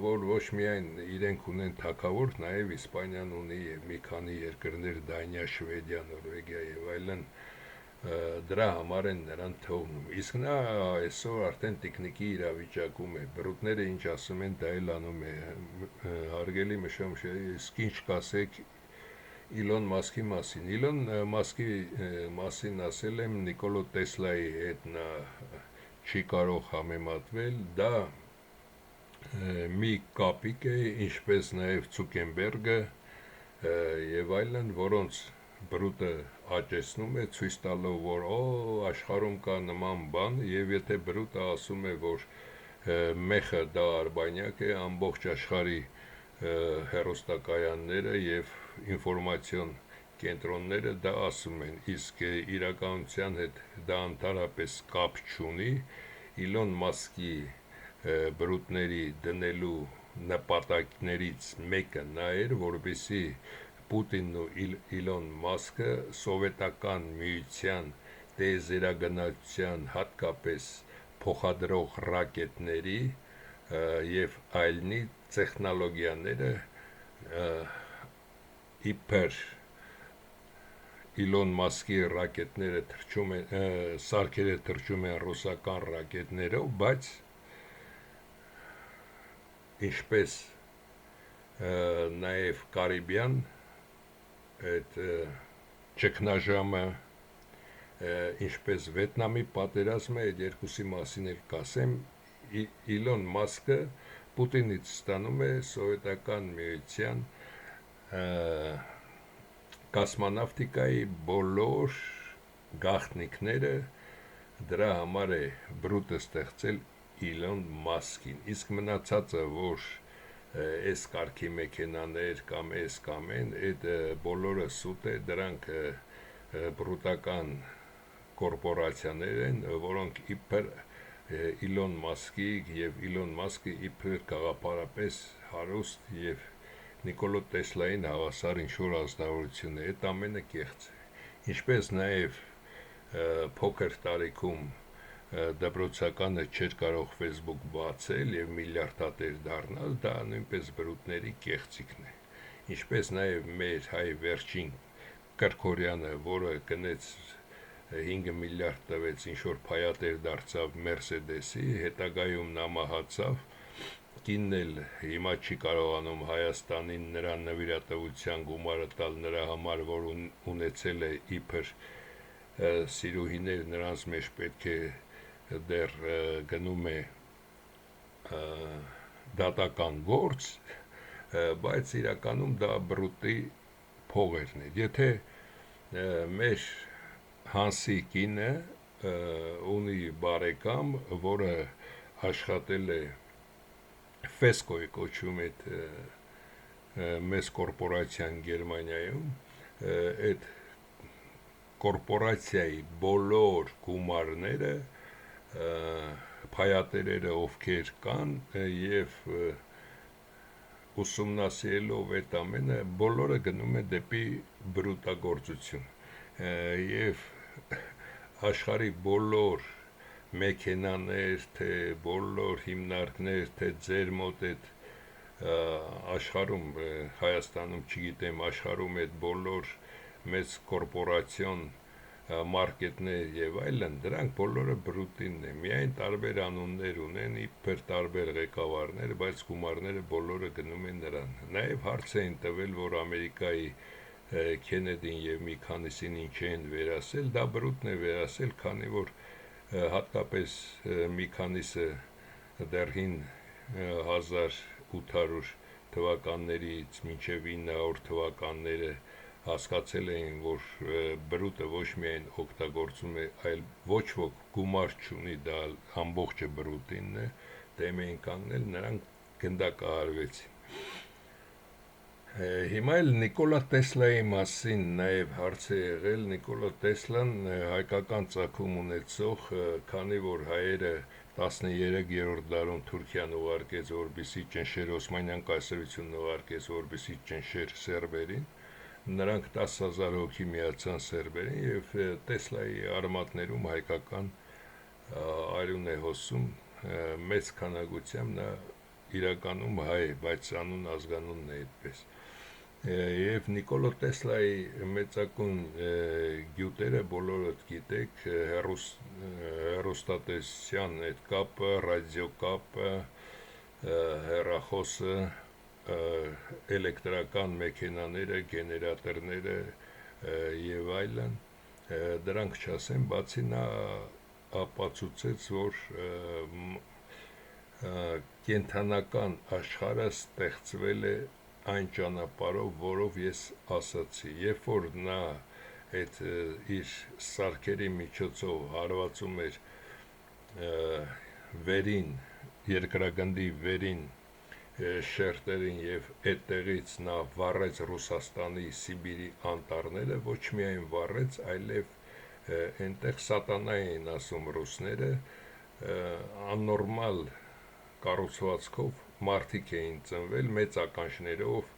որ ոչ միայն իրենք ունեն թագավոր, նաև Իսպանիան ունի մի քանի երկրներ, Դանիա, Շվեդիա, Նորվեգիա եւ այլն, դրա համար են նրան թողնում։ Իսկ նա այսօր արդեն տիկնիկի իրավիճակում է, բրուտները ինչ ասում են, դա էլ անում է։ Հարգելի մշամշահի, իսկ ինչ կասեք Իլոն Մասկի մասին։ Իլոն Մասկի մասին ասել եմ Նիկոլա Տեսլայի հետ, նա չի կարող համեմատվել, դա մի կապիկ է, ինչպես նաև Ցուկենբերգը եւ այլն, որոնց բրուտը աճեցնում է, ցույց տալով, որ աշխարհում կա նման բան, եւ եթե բրուտը ասում է, որ մեխը դա արբանյակ է, ամբողջ աշխարհի հեռուստակայանները եւ ինֆորմացիոն կենտրոնները դա ասում են, իսկ իրականության հետ դա ընդհանրապես կապ չունի։ Իլոն Մասկի բրուտների դնելու նպատակներից մեկը նա էր, որպեսզի Պուտինն ու Իլոն Մասկը սովետական միության տիեզերագնացության, հատկապես փոխադրող ռակետների եւ այլնի տեխնոլոգիաները իբր Իլոն Մասկի ռակետները սարքերը թռչում են ռուսական ռակետներով, բայց ինչպես նաև Կարիբյան այդ ճգնաժամը, ինչպես Վիետնամի պատերազմը, այդ երկուսի մասին էլ կասեմ, Իլոն Մասկը Պուտինից ստանում է սովետական միության կոսմոնավտիկայի բոլոր գաղտնիքները, դրա համար է բրուտը ստեղծել Իլոն Մասկին, իսկ մնացածը, որ այս կարգի մեքենաներ կամ այն, այդ բոլորը սուտ է, դրանք բրուտական կորպորացիաներ են, որոնք իբր Իլոն Մասկի եւ Իլոն Մասկը իբր գաղափարապես հարուստ եւ Նիկոլա Տեսլային հավասար ինչ-որ ազնվորություն է, այդ ամենը կեղծ է, ինչպես նաև փոքր տարիքում դպրոցականը չէր կարող Facebook բացել եւ միլիարդատեր դառնալ, դա նույնպես բրուտների կեղծիքն է, ինչպես նաև մեր հայ վերջին Կրկորյանը, որը գնեց 5 միլիարդ տվեց, ինչ-որ փայատեր դարձավ Մերսեդեսի, հետագայում նա մահացավ, կինն էլ հիմա չի կարողանում Հայաստանին նրա նվիրատվության գումարը տալ նրա համար, որ ունեցել է իբր սիրուհիներ, նրանց մեջ պետք է դեռ գնում է դատական գործ, բայց իրականում դա բրուտի փողերն է։ Եթե մեր Հանսի կինը ունի բարեկամ, որը աշխատել է Ֆեսկոյի կոչվում այդ մեծ կորպորացիան Գերմանիայում, այդ կորպորացիայի բոլոր գումարները, փայատերերը ովքեր կան եւ ուսումնասիրելով այդ ամենը, բոլորը գնում է դեպի բրուտագործություն եւ աշխարհի բոլոր մեքենաներ, թե բոլոր հիմնարկներ, թե ձեր մոտ այդ աշխարհում, Հայաստանում, չգիտեմ, աշխարհում այդ բոլոր մեծ կորպորացիոն մարկետներ եւ այլն, դրանք բոլորը բրուտինն է, միայն տարբեր անուններ ունեն, իբր տարբեր ղեկավարներ, բայց գումարները բոլորը գնում են նրան։ Նաեւ հարց էին տվել, որ Ամերիկայի Քենեդին եւ մի քանիսին ինչ են վերասել, դա բրուտն է վերասել, քանի որ հատկապես մի քանիսը դեռ 1800 թվականներից մինչև 900 թվականները հասկացել էին, որ բրուտը ոչ միայն օգտագործում է, այլ ոչ ոք գումար չունի, դա ամբողջը բրուտինն է, դեմ էին կանգնել, նրանք գնդակահարվեցին։ Հիմա էլ Նիկոլա Տեսլայի մասին նաև հարց է եղել։ Նիկոլա Տեսլան հայկական ծագում ունեցող, քանի որ հայերը 13-րդ դարում Թուրքիան ուղարկեց, որպեսզի ճնշեր, Օսմանյան կայսրությունն ուղարկեց, որպեսզի ճնշեր սերբերին, նրանք 10,000 հոգի միացան սերբերին եւ Տեսլայի արմատներում հայկական արյուն է հոսում, մեծ քանակությամբ նա իրականում հայ է, բայց անուն ազգանունն է այդպես։ Եվ Նիկոլա Տեսլայի մեծակուն գյուտերը բոլորդ գիտեք, հեռուստատեսության այդ կապը, ռադիոկապը, հեռախոսը, էլեկտրական մեքենաները, գեներատորները եւ այլն, դրանք չասեմ, բացի նա ապացուցեց, որ կենթանական աշխարհը ստեղծվել է այն ճանապարհով, որով ես ասացի, երբ որ նա այդ իր սարքերի միջոցով հարվածում էր վերին, երկրագնդի վերին շերտերին եւ այդտեղից նա վառեց Ռուսաստանի Սիբիրի անտառները, ոչ միայն վառեց, այլև այնտեղ սատանա էին ասում ռուսները, աննորմալ կառուցվածքով մարդիկ էին ծնվել, մեծ ականջներով,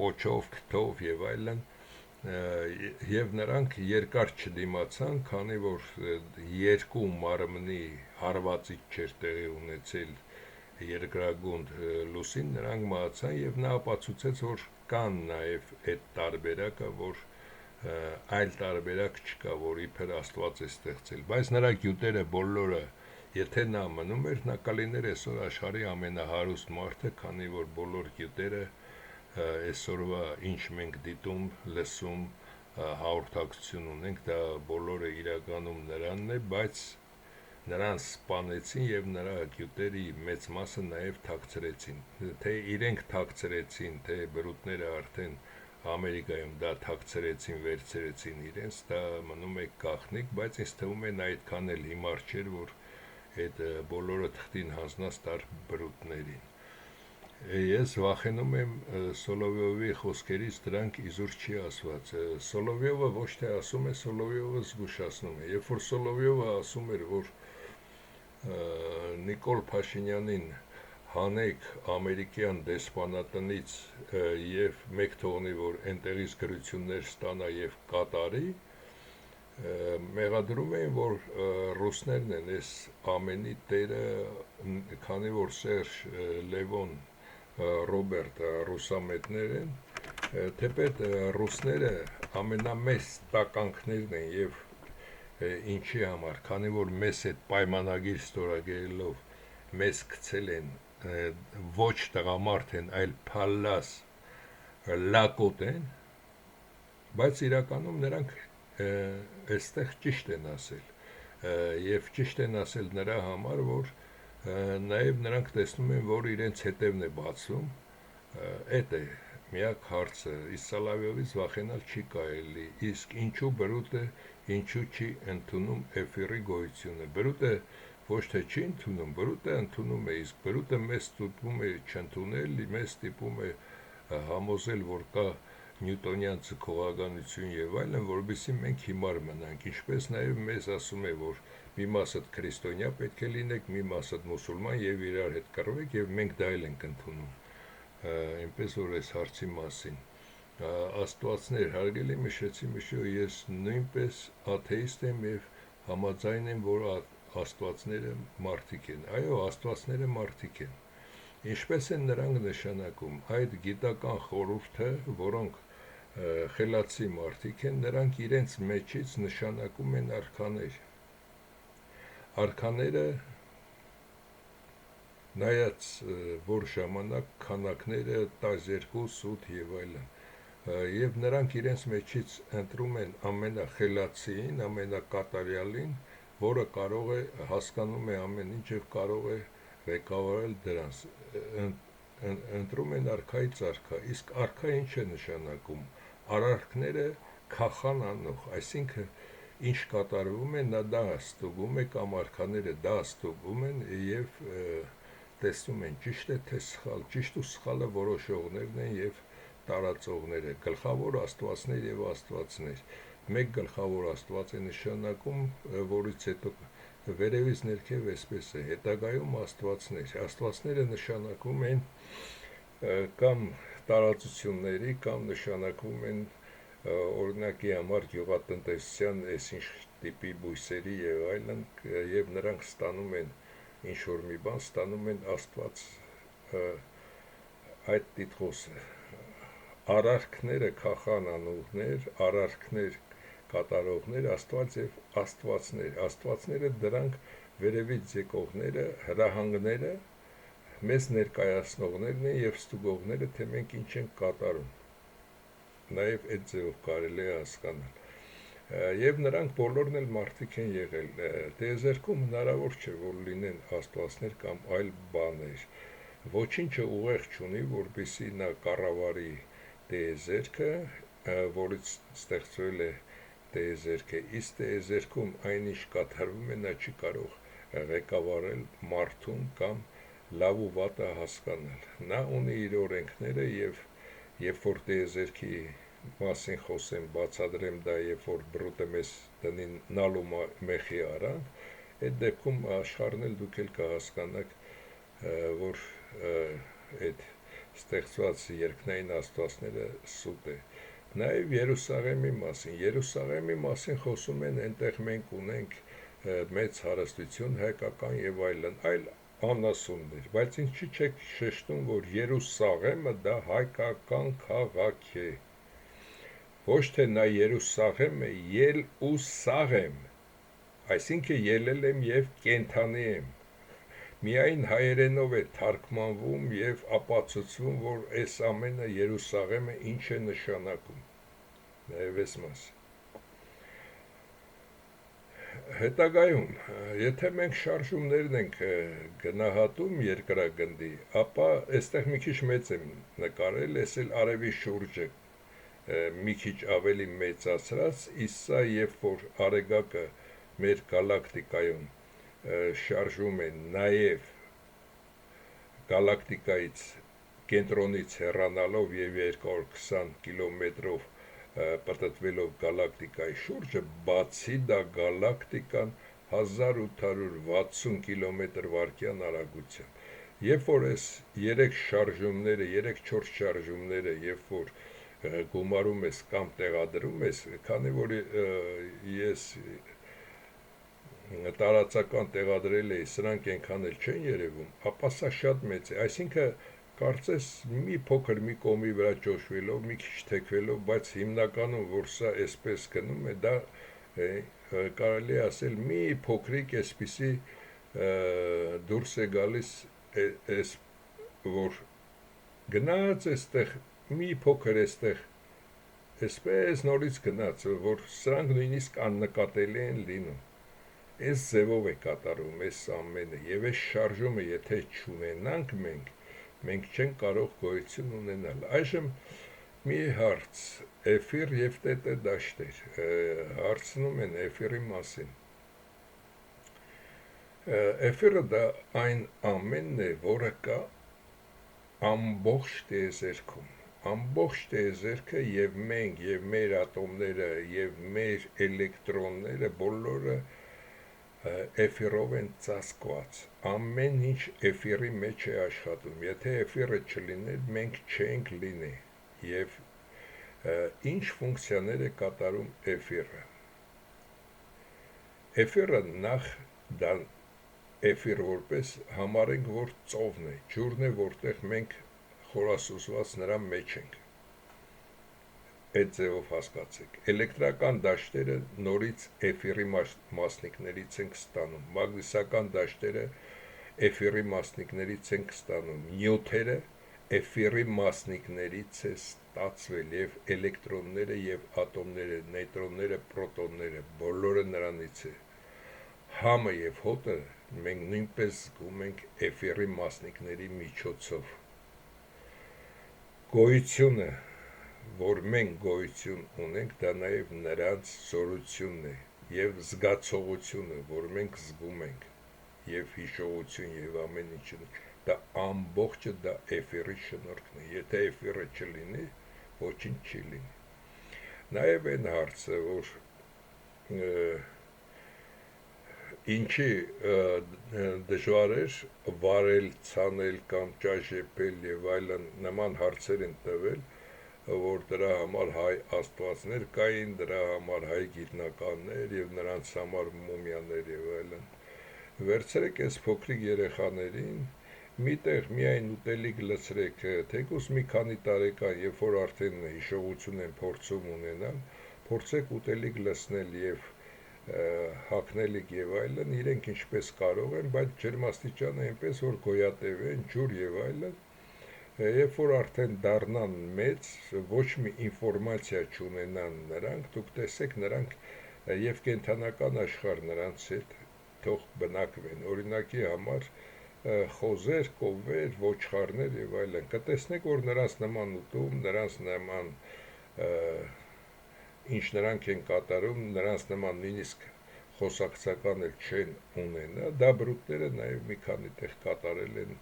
պոչով, քթով եւ այլն, եւ նրանք երկար չդիմացան, քանի որ երկու մարմնի հարվածից չէր տեղի ունեցել երկրագունդ լուսին, նրանք մահացան եւ նա ապացուցեց, որ կան նաեւ այդ տարբերակը, որ այլ տարբերակ չկա, որ իբր Աստված է ստեղծել, բայց նրա գյուտերը բոլորը, եթե նա մնում էր, նա կլիներ այսօր աշխարհի ամենահարուստ մարդը, քանի որ բոլոր գյուտերը այսօրվա ինչ մենք դիտում, լսում, հաղորդակցություն ունենք, դա բոլորը իրականում նրանն է, բայց նրան սպանեցին եւ նրա գյուտերի մեծ մասը նաեւ թաքցրեցին, թե իրենք թաքցրեցին, թե բրուտները արդեն Ամերիկայում դա թաքցրեցին, վերցրեցին իրենց, դա մնում է գաղտնիք, բայց ինձ թվում է նա այդքան էլ հիմար չէր, որ այդ բոլորը թղթին հանձնած տար բրուտներին։ Ես վախենում եմ Սոլովյովի խոսքերից, դրանք իզուր չի ասված։ Սոլովյովը ոչ թե ասում է, Սոլովյովը զգուշացնում է։ Երբ որ Սոլովյովը ասում էր, որ Նիկոլ Փաշինյանին հանեք ամերիկյան դեսպանատնից եւ մեկ թողնի, որ այնտեղից գրություններ ստանա եւ կատարի, մեղադրում էին, որ ռուսներն են այս ամենի տերը, քանի որ Սերժ Լևոն, Ռոբերտ ռուսամետներ են, թեպետ ռուսները ամենամեծ տականքներն են եւ ինչի համար, քանի որ մեզ այդ պայմանագիր ստորագրելով մեզ գցել են ոչ տղամարդ են, այլ փալլաս լակոտ են, բայց իրականում նրանք այստեղ ճիշտ են ասել եւ ճիշտ են ասել նրա համար, որ նաեւ նրանք տեսնում են, որ իրենց հետևն է բացվում, այդ է միակ հարցը, իսկ Սալավյովից վախենալ չի կարելի, իսկ ինչու բրուտը ինչու չի ընդունում էֆիրի գոյությունը, բրուտը ոչ թե չի ընդունում, բրուտը ընդունում է, իսկ բրուտը մեզ ստիպում է չընդունել, մեզ ստիպում է համոզել, որ կա նյուտոնյան ցկողականություն եւ այլն, որովհետեւ մենք հիմար մնանք, ինչպես նաեւ մեզ ասում է, որ մի մասը քրիստոնյա պետք է լինեք, մի մասը մուսուլման եւ իրար հետ կռվեք եւ մենք դա էլ ենք ընդունում, այնպես որ այս հարցի մասին Աստվածներ, հարգելի մշեցի մշո, ես նույնպես աթեիստ եմ եւ համաձայն են, որ աստվածները մարդիկ են։ Այո, աստվածները մարդիկ են։ Ինչպես են նրանք նշանակում այդ գիտական խորհուրդը, որոնք խելացի մարդիկ են, նրանք իրենց մեջից նշանակում են արքաներ։ Արքաները նայած որ ժամանակ քանակները 12 8 եւ այլն, եւ նրանք իրենց մեջից ընտրում են ամենախելացին, ամենակատարյալին, որը կարող է հասկանում է ամեն ինչ եւ կարող է ղեկավարել դրանց, ընտրում են արքայից արքա։ Իսկ արքա ինչ է նշանակում։ Արարքները քախան անող, այսինքն ինչ կատարվում է, նա դա ստուգում է, կամ արքաները դա ստուգում են եւ տեսնում են ճիշտ է թե սխալ, ճիշտ ու սխալը որոշողներն են եւ տարածողները, գլխավոր աստվածներ եւ աստվածներ։ Մեկ գլխավոր աստված է նշանակում, որից հետո վերևից ներքև էսպես է, հետագայում աստվածները նշանակում են կամ տարածությունների, կամ նշանակվում են օրինակի համար գյուղատնտեսության այսինչ տիպի բույսերի եւ այլն, եւ նրանք ստանում են ինչ-որ մի բան, ստանում են աստված այդ տիտղոսը։ Արարքները քախան անողներ, արարքներ կատարողներ, աստված եւ աստվածներ։ Աստվածները դրանք վերևից եկողները, հրահանգները, մեզ ներկայացնողներն են եւ ստուգողները, թե մենք ինչ ենք կատարում։ Նաեւ այդ ձևով կարելի է հասկանալ։ Եվ նրանք բոլորն էլ մարդիկ են եղել։ Տիեզերքում հնարավոր չէ, որ լինեն աստվածներ կամ այլ բաներ։ Ոչինչը ուղեղ չունի, որպեսզի նա կառավարի տիեզերքը, որից ստեղծվել է տիեզերքը։ Իսկ տիեզերքում այնինչ կատարվում է, նա չի կարող ղեկավարել մարդուն կամ լավ ու վատը հասկանալ։ Նա ունի իր օրենքները եւ երբ որ տիեզերքի մասին խոսեմ, բացադրեմ դա, երբ որ բրուտը մեզ տնին նալու մեխի արանք, այդ դեպքում աշխարհն էլ դուք էլ կհասկանաք, որ այդ ստեղծված երկնային աստվածները սուտ է։ Նաև Երուսաղեմի մասին խոսում են, այնտեղ մենք ունենք մեծ հարստություն հայկական եւ այլ անասուններ, բայց ինչի՞ չեք շեշտում, որ Երուսաղեմը դա հայկական քաղաք է։ Ոչ թե նա Երուսաղեմ է, ել ու սաղեմ, այսինքն ելել եմ եւ կենթանի եմ։ Միայն հայերենով է թարգմանվում եւ ապացուցվում, որ այս ամենը Երուսաղեմը ինչ է նշանակում։ Նաեւ այս մասը։ Հետագայում, եթե մենք շարժումներն ենք գնահատում երկրագնդի, ապա այստեղ մի քիչ մեծ եմ նկարել, ես էլ արևի շուրջը մի քիչ ավելի մեծացրած, իսկ սա երբ որ արեգակը մեր գալակտիկայում շարժում է նաև գալակտիկայից կենտրոնից հեռանալով եւ 220 կիլոմետրով պտտվելով գալակտիկայի շուրջը, բացի դա գալակտիկան 1860 կմ/վայրկյան արագությամբ։ Երբ որ այս 3-4 շարժումները, երբ որ գումարում ես կամ տեղադրում ես, քանի որ ես տարածական տեղադրել էի, սրանք այնքան էլ չեն երևում, ապա սա շատ մեծ է, այսինքն կարծես մի փոքր մի կոմի վրա ճոշվելով, մի քիչ թեքվելով, բայց հիմնականում որ սա այսպես գնում է, դա կարելի ասել մի փոքրիկ այսպիսի դուրս է գալիս, այս որ գնաց այստեղ մի փոքր այստեղ այսպես նորից գնաց, որ սրանք նույնիսկ աննկատելի են լինում։ Այս ձևով է կատարվում այս ամենը, եւ այս շարժումը եթե չունենանք մենք չենք կարող գոյություն ունենալ։ Այժմ մի հարց, էֆիր եւ տետե դաշտեր, հարցնում են էֆիրի մասին։ Էֆիրը դա այն ամենն է, որը կա ամբողջ տիեզերքում, ամբողջ տիեզերքը եւ մենք եւ մեր ատոմները եւ մեր էլեկտրոնները բոլորը էֆիրով են ծածկված, ամեն ինչ էֆիրի մեջ է աշխատում, եթե էֆիրը չլիներ, մենք չենք լինի, եւ ինչ ֆունկցիաներ է կատարում էֆիրը։ Էֆիրը նախ դա էֆիր որպես համարենք, որ ծովն է, ջուրն է, որտեղ մենք խորասուզված նրա մեջ ենք, այդ ձևով հասկացեք։ Էլեկտրական դաշտերը նորից էֆիրի մասնիկներից ենք ստանում, մագնիսական դաշտերը էֆիրի մասնիկներից ենք ստանում, նյութերը էֆիրի մասնիկներից է ստացվել, եւ էլեկտրոնները եւ ատոմները, նեյտրոնները, պրոտոնները, բոլորը նրանից է։ Համը եւ հոտը մենք նույնպես զգում ենք էֆիրի մասնիկների միջոցով։ Գոյությունը, որ մենք գոյություն ունենք, դա նաեւ նրանց զորությունն է եւ զգացողությունը, որ մենք զգում ենք, եւ հիշողություն եւ ամեն ինչը, դա ամբողջը դա էֆիրի շնորհքն է։ Եթե էֆիրը չլինի, ոչինչ չի լինի։ Նաեւ այն հարցը, որ ինչի դժվար էր վարել, ցանել կամ ճաշեպել եւ այլն, նման հարցեր են տվել, որ դրա համար հայ աստվածներ կային, դրա համար հայ գիտնականներ եւ նրանց համար մումիաներ եւ այլն։ Վերցրեք այս փոքրիկ երեխաներին, միտեղ միայն ուտելիք լցրեք, թեկուզ մի քանի տարեկան, երբ որ արդեն հիշողություն են փորձում ունենալ, փորձեք ուտելիք լցնել եւ հագնելիք եւ այլն, իրենք ինչպես կարող են, բայց ջերմաստիճանը այնպես, որ գոյատևեն, ջուր եւ այլն, երբ որ արդեն դառնան մեծ, ոչ մի ինֆորմացիա չունենան նրանք, դուք տեսեք նրանք եւ կենթանական աշխարհ նրանց հետ թող բնակվեն, օրինակի համար խոզեր, կովեր, ոչխարներ եւ այլն, կտեսնեք, որ նրանց նման ուտում, նրանց նման ինչ նրանք են կատարում, նրանց նման նույնիսկ խոսակցական էլ չեն ունենա, դա բրուտները նաև մի քանի տեղ կատարել են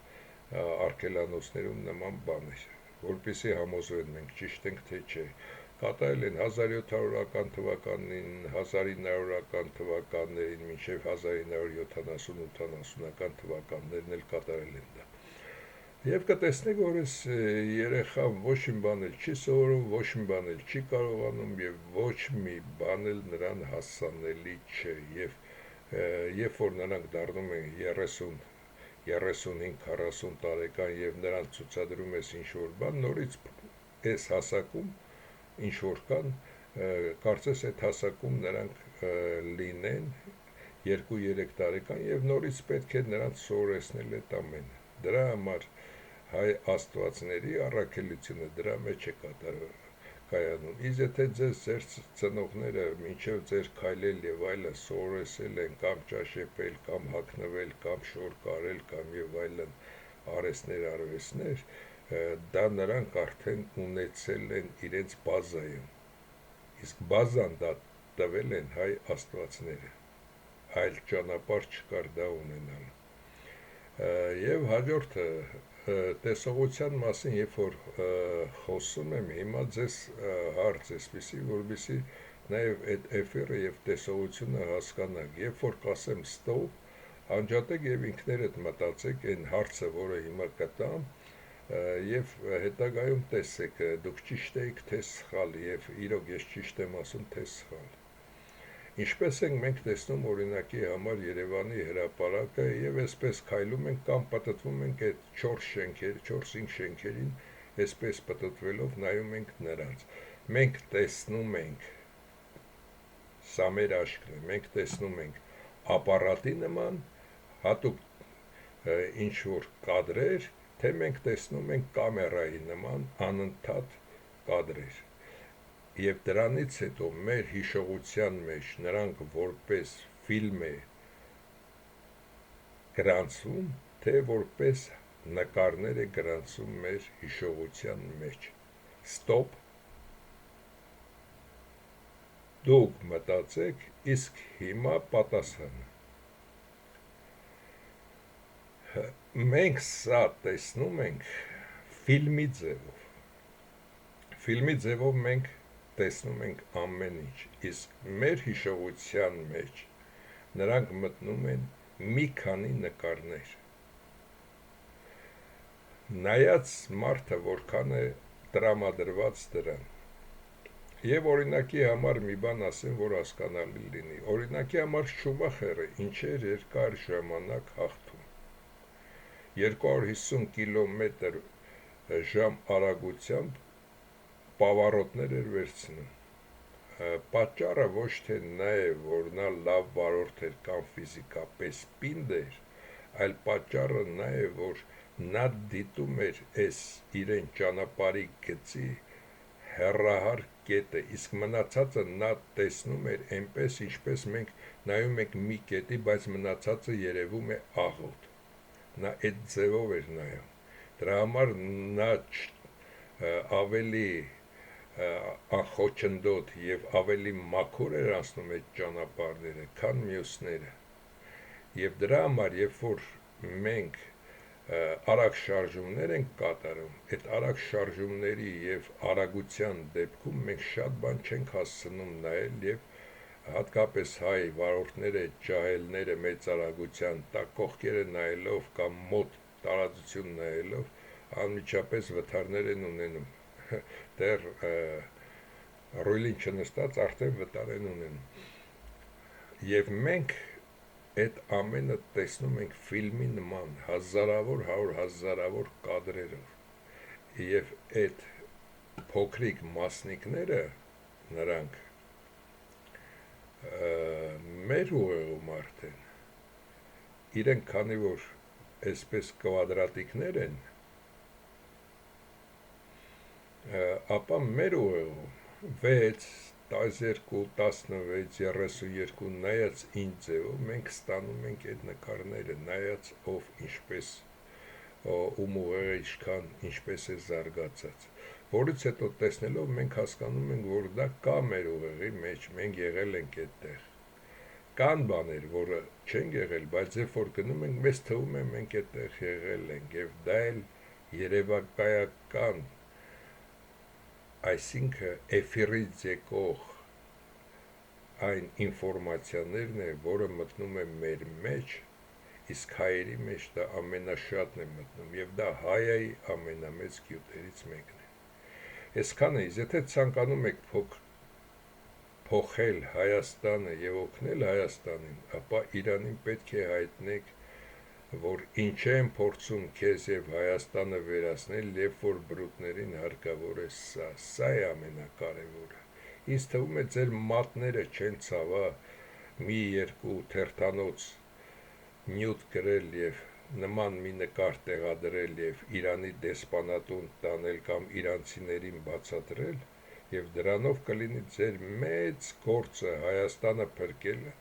արգելանոցներում նման բաներ, որպեսզի համոզվեն մենք ճիշտ ենք, թե չէ, կատարել են 1700-ական թվականին, 1900-ական թվականներին, մինչև 1970-80-ական թվականներն էլ կատարել են դա։ Եվ կտեսնեք, որ այս երեխան ոչ մի բան էլ չի սովորում, ոչ մի բան էլ չի կարողանում եւ ոչ մի բան էլ նրան հասանելի չէ, եւ երբ որ նրանք դառնում են 30, 35-40 տարեկան եւ նրանց ցուցադրում ես ինչ-որ բան, նորից այս հասակում ինչ-որ կան, կարծես այդ հասակում նրանք լինեն 2-3 տարեկան եւ նորից պետք է նրանց սովորեցնել այդ ամենը։ Դրա համար հայ աստվածների առաքելությունը դրա մեջ է կայանում։ Իսկ եթե ձեր ծնողները մինչև ձեր քայլել եւ այլն սովորեցել են կամ ճաշեպել, կամ հագնվել, կամ շոր կարել, կամ եւ այլն արեցներ, արվեստներ, դա նրանք արդեն ունեցել են իրենց բազայում։ Իսկ բազան դա տվել են հայ աստվածները։ Այլ ճանապարհ չկար դա ունենալու։ Եվ հաջորդը տեսողության մասին, երբ որ խոսում եմ, հիմա ձեզ հարց էսպիսի, որպեսզի նաև այդ էֆիրը եւ տեսողությունը հասկանաք, երբ որ կասեմ ստոպ, անջատեք եւ ինքներդ մտածեք այն հարցը, որը հիմա կտամ, եւ հետագայում տեսեք, դուք ճիշտ եք, թե սխալ, եւ իրոք ես ճիշտ եմ ասում, թե սխալ։ Ինչպես ենք մենք տեսնում օրինակի համար Երևանի հրապարակը եւ այսպես քայլում ենք կամ պատտվում ենք այդ 4 շենքեր, 4-5 շենքերին, այսպես պատտվելով նայում ենք նրանց։ Մենք տեսնում ենք, սա մեր աչքն է, մենք տեսնում ենք ապարատի նման հատուկ ինչ որ կադրեր, թե մենք տեսնում ենք կամերայի նման անընդհատ կադրեր։ Եվ դրանից հետո մեր հիշողության մեջ նրանք որպես ֆիլմ է գրանցվում, թե որպես նկարներ է գրանցվում մեր հիշողության մեջ։ Ստոպ։ Դուք մտածեք, իսկ հիմա պատասխանը։ Մենք սա տեսնում ենք ֆիլմի ձևով։ Ֆիլմի ձևով մենք տեսնում ենք ամեն ինչ, իսկ մեր հիշողության մեջ նրանք մտնում են մի քանի նկարներ։ Նայած մարդը որքան է տրամադրված դրան, Եվ օրինակի համար մի բան ասեմ, որ հասկանալի լինի։ Օրինակի համար Շումախերը ինչեր երկար ժամանակ հաղթում։ 250 կիլոմետր ժամ արագությամբ պավարոտներ էր վերցնում։ Պատճառը ոչ թե նա է, որ նա լավ վարորդ էր կամ ֆիզիկապես պինդ էր, այլ պատճառը նա է, որ նա դիտում էր այս իրեն ճանապարհի գծի հեռահար կետը, իսկ մնացածը նա տեսնում էր այնպես, ինչպես մենք նայում ենք մի կետի, բայց մնացածը երևում է աղոտ։ Նա այդ ձևով էր նայում։ Դրա համար նա ավելի անխոչնդոտ եւ ավելի մաքուր էր անցնում այդ ճանապարհները, քան մյուսները։ Եվ դրա համար, երբ որ մենք արագ շարժումներ ենք կատարում, այդ արագ շարժումների եւ արագության դեպքում մենք շատ բան չենք հասցնում նայել եւ հատկապես հայ վարորդները, ջահելները մեծ արագության տակ կողքերը նայելով կամ մոտ տարածություն նայելով անմիջապես վթարներ են ունենում։ Դեռ ռուլին չնստած արդեն վտար են ունենում։ Եվ մենք այդ ամենը տեսնում ենք ֆիլմի նման, հազարավոր, հազարավոր կադրերով։ Եվ այդ փոքրիկ մասնիկները, նրանք մեր ուղեղում արդեն, իրենք քանի որ այսպես կվադրատիկներ են, ապա մեր ուղեղում 6, 12, 16, 32 նայած ինչ ձևով մենք ստանում ենք այդ նկարները, նայած ով ինչպես ում ուղեղը ինչպես է զարգացած, որից հետո տեսնելով մենք հասկանում ենք, որ դա կա մեր ուղեղի մեջ, մենք եղել ենք այդտեղ։ Կան բաներ, որը չեն եղել, բայց երբ որ գնում ենք, մեզ թվում է մենք այդտեղ եղել ենք, եւ դա էլ երևակայական, այսինքն էֆիրից եկող այն ինֆորմացիաներն է, որը մտնում է մեր մեջ, իսկ հայերի մեջ դա ամենաշատն է մտնում, եւ դա հայայի ամենամեծ գյուտերից մեկն է։ Այսքանը, եթե ցանկանում եք փոխել Հայաստանը եւ օգնել Հայաստանին, ապա Իրանին պետք է հայտնեք, որ ինչ են փորձում քեզ եւ Հայաստանը վերացնել, երբ որ բրուտներին հարկավոր է սա է ամենակարևորը։ Ինձ թվում է ձեր մատները չեն ցավա մի երկու թերթանոց նյութ գրել եւ նման մի նկար տեղադրել եւ Իրանի դեսպանատուն տանել կամ իրանցիներին բացատրել, եւ դրանով կլինի ձեր մեծ գործը Հայաստանը փրկելը,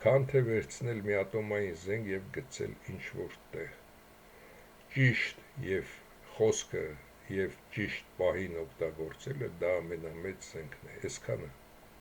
քան թե վերցնել մի ատոմային զենք եւ գցել ինչ-որ տեղ։ Ճիշտ եւ խոսքը եւ ճիշտ պահին օգտագործելը դա ամենամեծ զենքն է։ Այսքանը։